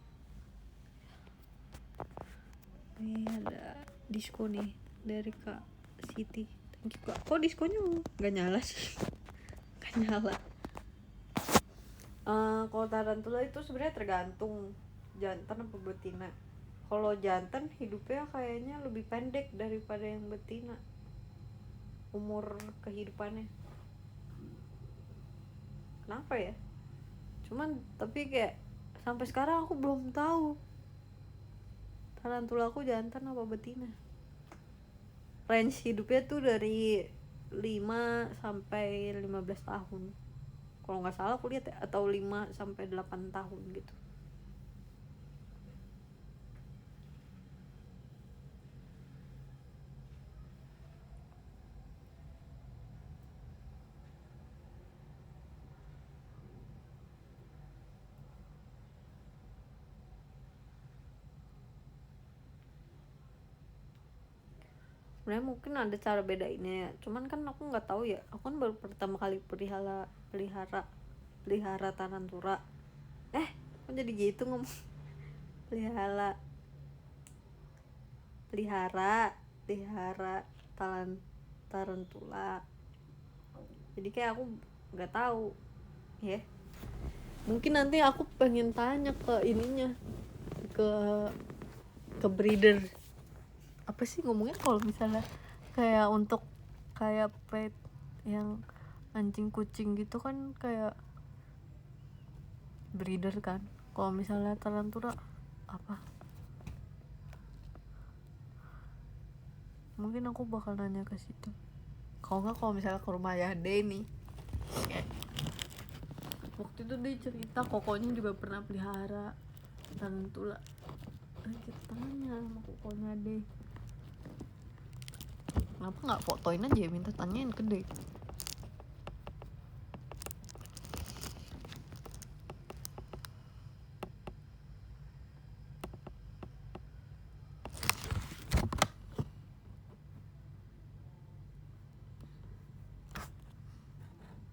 Speaker 3: ada disko nih dari Kak Siti. Thank you Kak. Kok diskonya gak nyala sih? Gak nyala. Kalau tarantula itu sebenarnya tergantung jantan apa betina. Kalau jantan hidupnya kayaknya lebih pendek daripada yang betina, umur kehidupannya. Kenapa ya? Cuman tapi kayak sampai sekarang aku belum tahu tarantula aku jantan apa betina. Range hidupnya tuh dari 5 sampai 15 tahun. Kalau nggak salah aku lihat ya, atau 5 sampai 8 tahun gitu. Sebenarnya mungkin ada cara bedainnya ya. Cuman kan aku nggak tahu ya. Aku kan baru pertama kali pelihara tarantula. Kok jadi gitu ngomong? pelihara tarantula. Jadi kayak aku nggak tahu ya. Mungkin nanti aku pengen tanya ke ininya, ke breeder. Apa sih ngomongnya kalau misalnya kayak untuk kayak pet yang anjing kucing gitu kan, kayak breeder kan. Kalau misalnya tarantula apa? Mungkin aku bakal nanya ke situ. Kalau nggak, kalau misalnya ke rumah Ayah nih, waktu itu dia cerita kokonya juga pernah pelihara tarantula kita tanya sama kokonya deh, kenapa nggak fotoin aja ya, minta tanyain ke deh.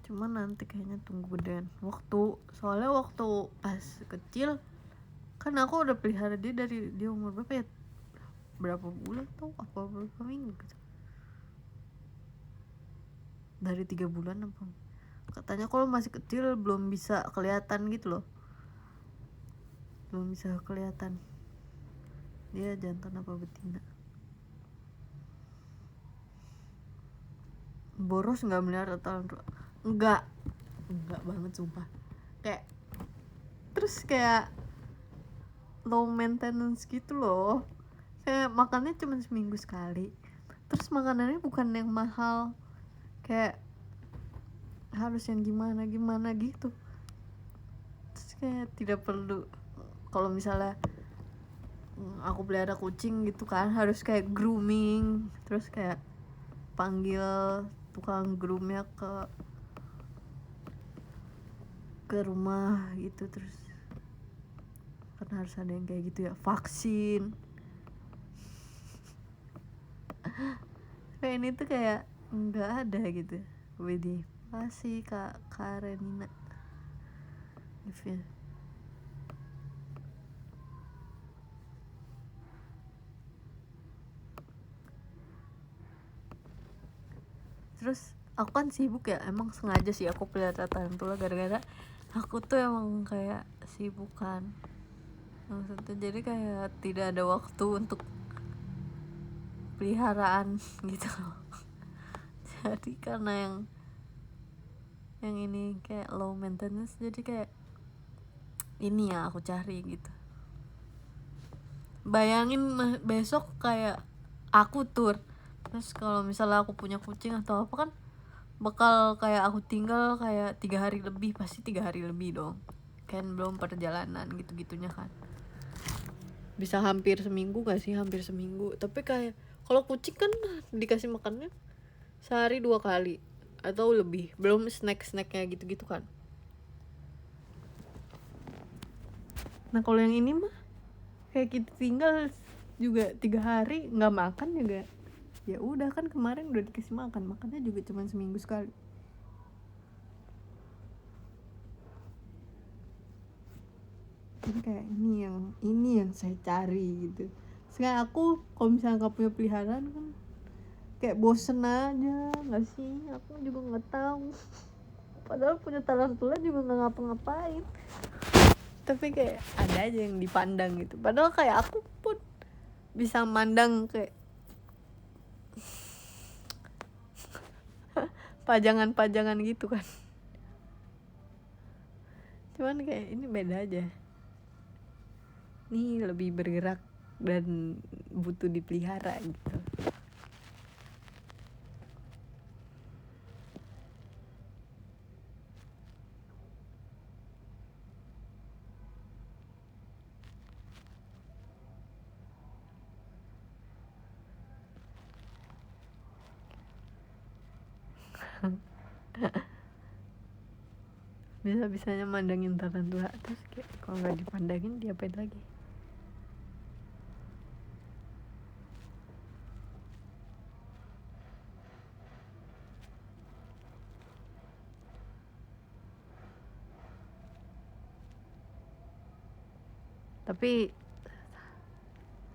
Speaker 3: Cuman nanti kayaknya tunggu gedean waktu, soalnya waktu pas kecil kan aku udah pelihara dia dari dia umur berapa ya, berapa bulan tau apa berapa minggu gitu, dari 3 bulan apa, katanya kalau masih kecil belum bisa kelihatan gitu loh, belum bisa kelihatan dia jantan apa betina. Boros nggak melihara tarantula? Enggak banget sumpah, kayak terus kayak low maintenance gitu loh, kayak makannya cuma seminggu sekali, terus makanannya bukan yang mahal, kayak harus yang gimana gitu, terus kayak tidak perlu. Kalau misalnya aku pelihara kucing gitu kan, harus kayak grooming, terus kayak panggil tukang groomnya ke rumah gitu, terus kan harus ada yang kayak gitu ya, vaksin. Kayak ini tuh kayak nggak ada gitu. Widih, makasih Kak Karenina gift-nya. Terus aku kan sibuk ya, emang sengaja sih aku pelihara tarantula gara-gara aku tuh emang kayak sibuk kan, maksudnya jadi kayak tidak ada waktu untuk peliharaan gitu loh. Jadi karena yang ini kayak low maintenance, jadi kayak ini ya aku cari gitu. Bayangin besok kayak aku tur, terus kalau misalnya aku punya kucing atau apa kan bakal kayak aku tinggal kayak 3 hari lebih, pasti 3 hari lebih dong kan, belum perjalanan gitu-gitunya kan, bisa hampir seminggu gak sih, hampir seminggu. Tapi kayak kalau kucing kan dikasih makannya sehari 2 kali atau lebih, belum snack-snacknya gitu-gitu kan. Nah kalau yang ini mah kayak kita tinggal juga 3 hari nggak makan juga, ya udah kan kemarin udah dikasih makan, makannya juga cuma seminggu sekali. Jadi kayak ini yang saya cari gitu. Sekarang aku kalau misalnya nggak punya peliharaan kan kayak bosen aja nggak sih, aku juga nggak tahu. Padahal punya tarantula juga nggak ngapa-ngapain, tapi kayak ada aja yang dipandang gitu. Padahal kayak aku pun bisa mandang kayak pajangan-pajangan gitu kan, cuman kayak ini beda aja, ini lebih bergerak dan butuh dipelihara gitu. Bisa-bisanya mandangin tarantula, terus kayak kalau nggak dipandangin diapain lagi. Tapi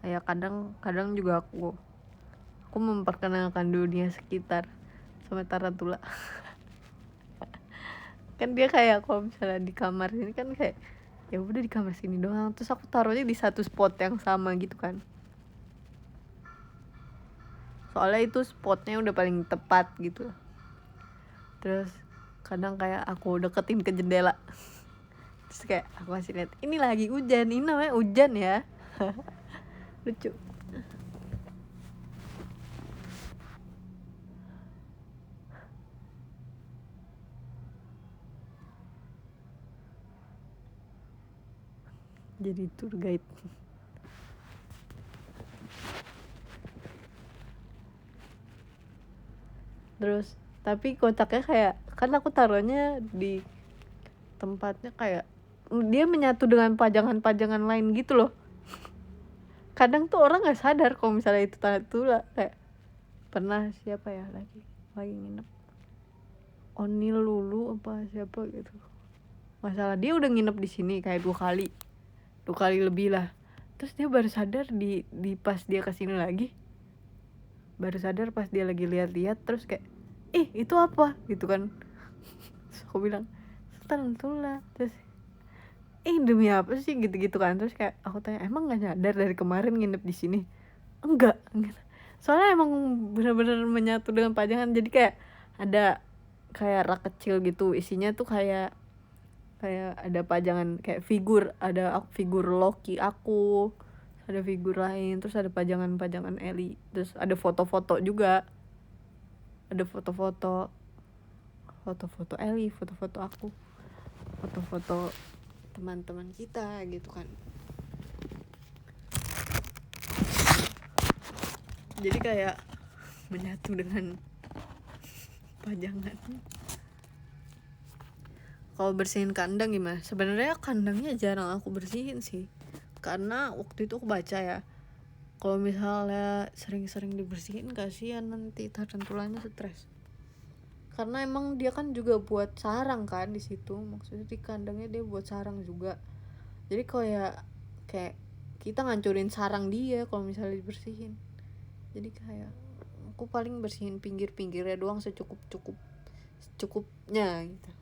Speaker 3: ya kadang juga aku memperkenalkan dunia sekitar sama tarantula. Kan dia kayak kalau misalnya di kamar ini kan kayak ya udah di kamar sini doang, terus aku taruhnya di satu spot yang sama gitu kan, soalnya itu spotnya udah paling tepat gitu. Terus kadang kayak aku deketin ke jendela, terus kayak aku masih lihat ini lagi hujan, ini namanya hujan ya. Lucu. Jadi tour guide. Terus tapi kotaknya kayak, kan aku taruhnya di tempatnya kayak dia menyatu dengan pajangan-pajangan lain gitu loh. Kadang tuh orang nggak sadar kalau misalnya itu tarantula. Kayak pernah siapa ya lagi nginep, Onil Lulu apa siapa gitu, masalah dia udah nginep di sini kayak 2 kali lebih lah. Terus dia baru sadar di pas dia kesini lagi, baru sadar pas dia lagi lihat-lihat, terus kayak itu apa gitu kan. Terus aku bilang tarantula. Terus demi apa sih gitu-gitu kan. Terus kayak aku tanya, emang nggak nyadar dari kemarin nginep di sini? Enggak gitu. Soalnya emang benar-benar menyatu dengan pajangan. Jadi kayak ada kayak rak kecil gitu, isinya tuh kayak ada pajangan kayak figur, ada figur Loki aku, ada figur lain, terus ada pajangan-pajangan Ellie, terus ada foto-foto juga, ada foto-foto Ellie, foto-foto aku, foto-foto teman-teman kita gitu kan. Jadi kayak menyatu dengan pajangan. Kalau bersihin kandang gimana? Sebenarnya kandangnya jarang aku bersihin sih, karena waktu itu aku baca ya, kalau misalnya sering-sering dibersihin kasihan nanti tarantulanya stres. Karena emang dia kan juga buat sarang kan di situ, maksudnya di kandangnya dia buat sarang juga. Jadi kayak kita ngancurin sarang dia kalau misalnya dibersihin. Jadi kayak aku paling bersihin pinggir-pinggirnya doang secukupnya gitu.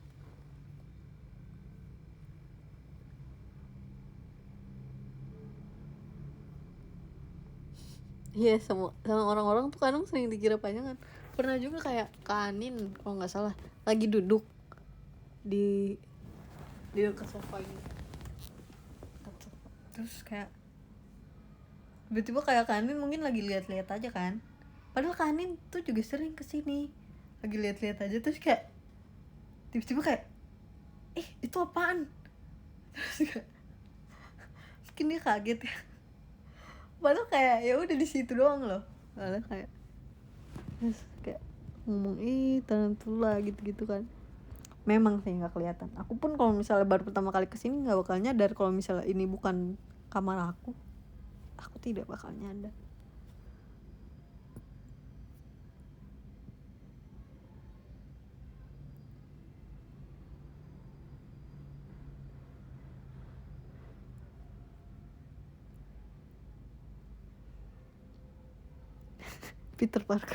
Speaker 3: Iya, sama orang-orang tuh kadang sering dikira pajangan. Pernah juga kayak kanin kalau nggak salah lagi duduk di dekat sofa ini. Terus kayak tiba-tiba kayak kanin mungkin lagi lihat-lihat aja kan. Padahal kanin tuh juga sering kesini lagi lihat-lihat aja, terus kayak tiba-tiba kayak itu apaan? Terus kayak mungkin dia kaget ya. Padahal kayak ya udah di situ doang loh. Padahal kayak terus kayak ngomong tarantula gitu-gitu kan. Memang sih nggak kelihatan. Aku pun kalau misalnya baru pertama kali kesini nggak bakal nyadar kalau misalnya ini bukan kamar aku tidak bakal nyadar. Peter Parker.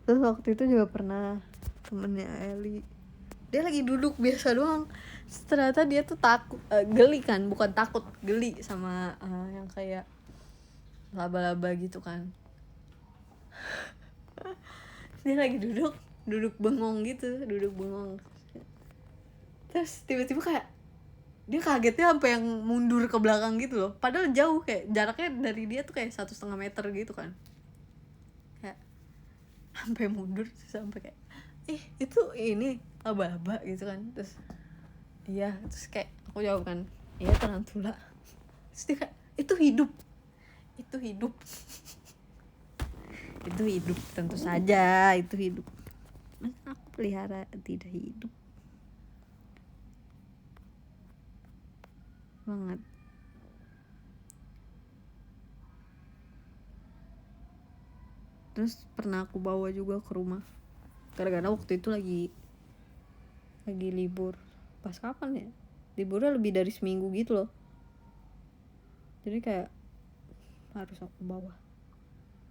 Speaker 3: Terus waktu itu juga pernah temennya Ellie, dia lagi duduk biasa doang, ternyata dia tuh takut, geli kan, bukan takut, geli sama yang kayak laba-laba gitu kan. Dia lagi duduk bengong gitu, terus tiba-tiba kayak dia kagetnya sampai yang mundur ke belakang gitu loh, padahal jauh, kayak jaraknya dari dia tuh kayak 1,5 meter gitu kan, kayak sampai mundur sampai kayak itu ini laba-laba gitu kan. Terus iya, terus kayak aku jawab kan, iya tarantula. Terus dia kayak itu hidup itu hidup tentu saja itu hidup, masa aku pelihara tidak hidup banget. Terus pernah aku bawa juga ke rumah, gara-gara waktu itu lagi libur. Pas kapan ya, liburnya lebih dari seminggu gitu loh, jadi kayak harus aku bawa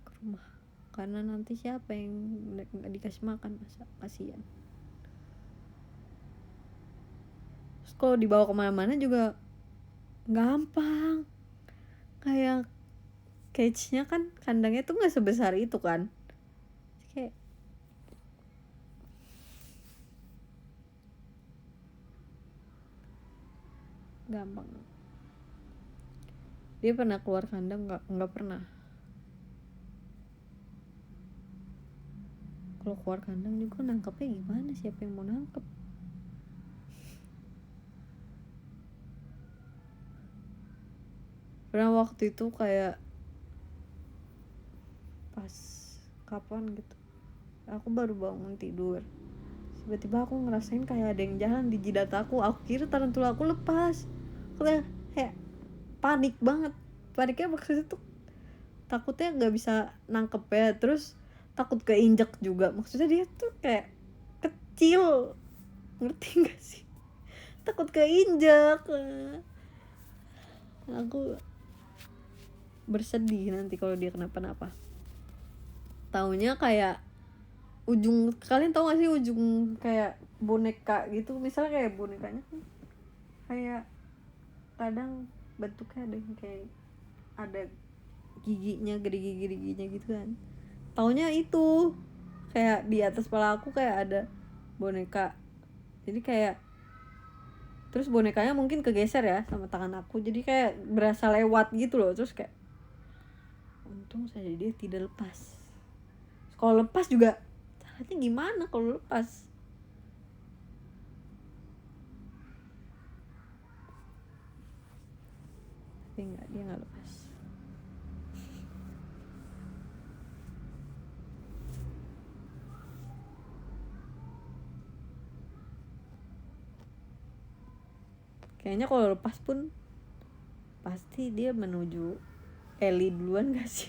Speaker 3: ke rumah, karena nanti siapa yang nggak dikasih makan, masa kasihan. Terus kalau dibawa kemana-mana juga gampang, kayak cage-nya kan, kandangnya tuh nggak sebesar itu kan, kayak gampang. Dia pernah keluar kandang nggak pernah. Kalau keluar kandang juga nangkepnya gimana, siapa yang mau nangkep? Pernah waktu itu kayak pas kapan gitu, aku baru bangun tidur, tiba-tiba aku ngerasain kayak ada yang jalan di jidat aku kira tarantula aku lepas. Aku kayak panik banget, paniknya maksudnya tuh takutnya nggak bisa nangkep ya, terus takut keinjek juga, maksudnya dia tuh kayak kecil, ngerti gak sih, takut keinjek. Aku bersedih nanti kalau dia kenapa-napa. Taunya kayak ujung, kalian tahu gak sih ujung kayak boneka gitu, misalnya kayak bonekanya kan kayak kadang bentuknya ada yang kayak ada giginya, gede giginya gitu kan. Taunya itu kayak di atas kepala aku kayak ada boneka, jadi kayak terus bonekanya mungkin kegeser ya sama tangan aku, jadi kayak berasa lewat gitu loh. Terus kayak untung saja dia tidak lepas. Kalau lepas juga caranya gimana kalau lepas? Tapi enggak, dia nggak lepas. Kayaknya kalau lepas pun pasti dia menuju Ellie duluan gak sih?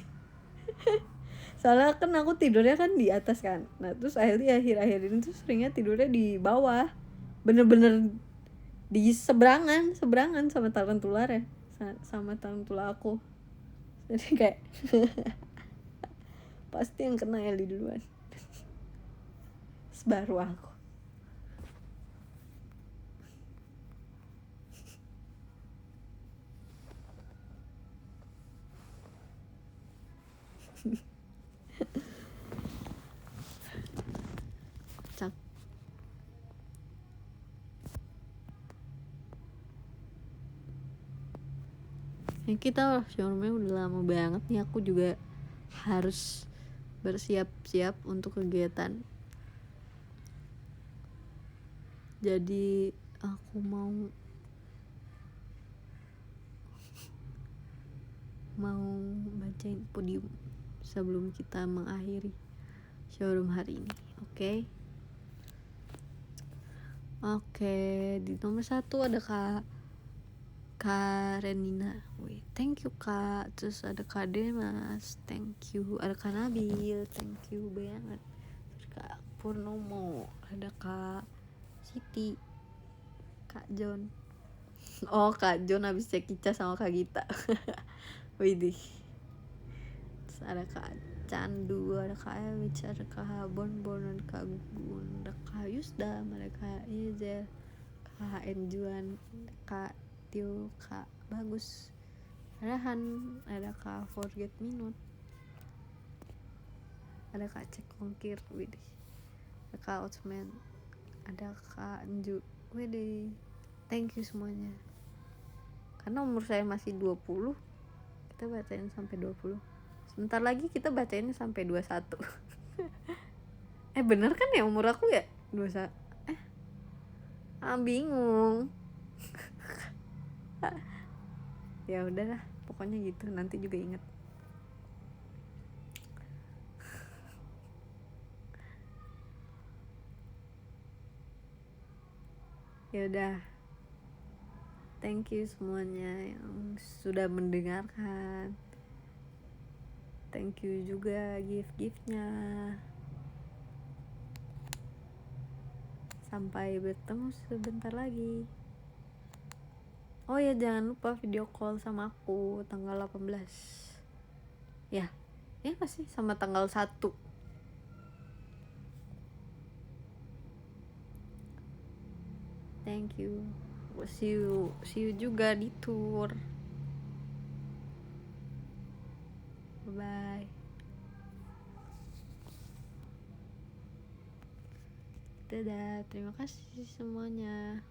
Speaker 3: Soalnya kan aku tidurnya kan di atas kan, nah terus Ellie akhir-akhir ini tuh seringnya tidurnya di bawah, bener-bener di seberangan sama tarantula ya, sama tarantula aku. Jadi kayak pasti yang kena Ellie duluan. Baru aku. Cak. Ya kita showroomnya udah lama banget nih, aku juga harus bersiap-siap untuk kegiatan. Jadi aku mau bacain podium sebelum kita mengakhiri showroom hari ini. Oke, di nomor 1 ada Kak Renina, wih, thank you Kak. Terus ada Kak Demas, thank you. Ada Kak Nabil, thank you banget. Terus Kak Purnomo, ada Kak Siti, Kak John. Oh, Kak John habis cek Ica sama Kak Gita. Widih. Terus ada Kak Candu, ada Kak Elwich, ada Kak Bonbon, ada Kak Gugun, ada Kak Yusda, ada Kak Izel, Kak Enjuan, ada Kak Tio, Kak Bagus, Rahan, ada Kak Forget Minute, ada Kak Cek Ongkir, widih, ada Kak Outsman, ada Kak Enju, widih. Thank you semuanya. Karena umur saya masih 20, kita bacain sampai 20. Sebentar lagi kita bacain sampai 21. Bener kan ya umur aku ya? 21. Bingung. Ya udahlah, pokoknya gitu, nanti juga inget. Ya udah. Thank you semuanya yang sudah mendengarkan. Thank you juga gift-giftnya. Sampai bertemu sebentar lagi. Oh ya, jangan lupa video call sama aku tanggal 18. Ya masih sama tanggal 1. Thank you. See you juga di tour. Bye. Dadah, terima kasih semuanya.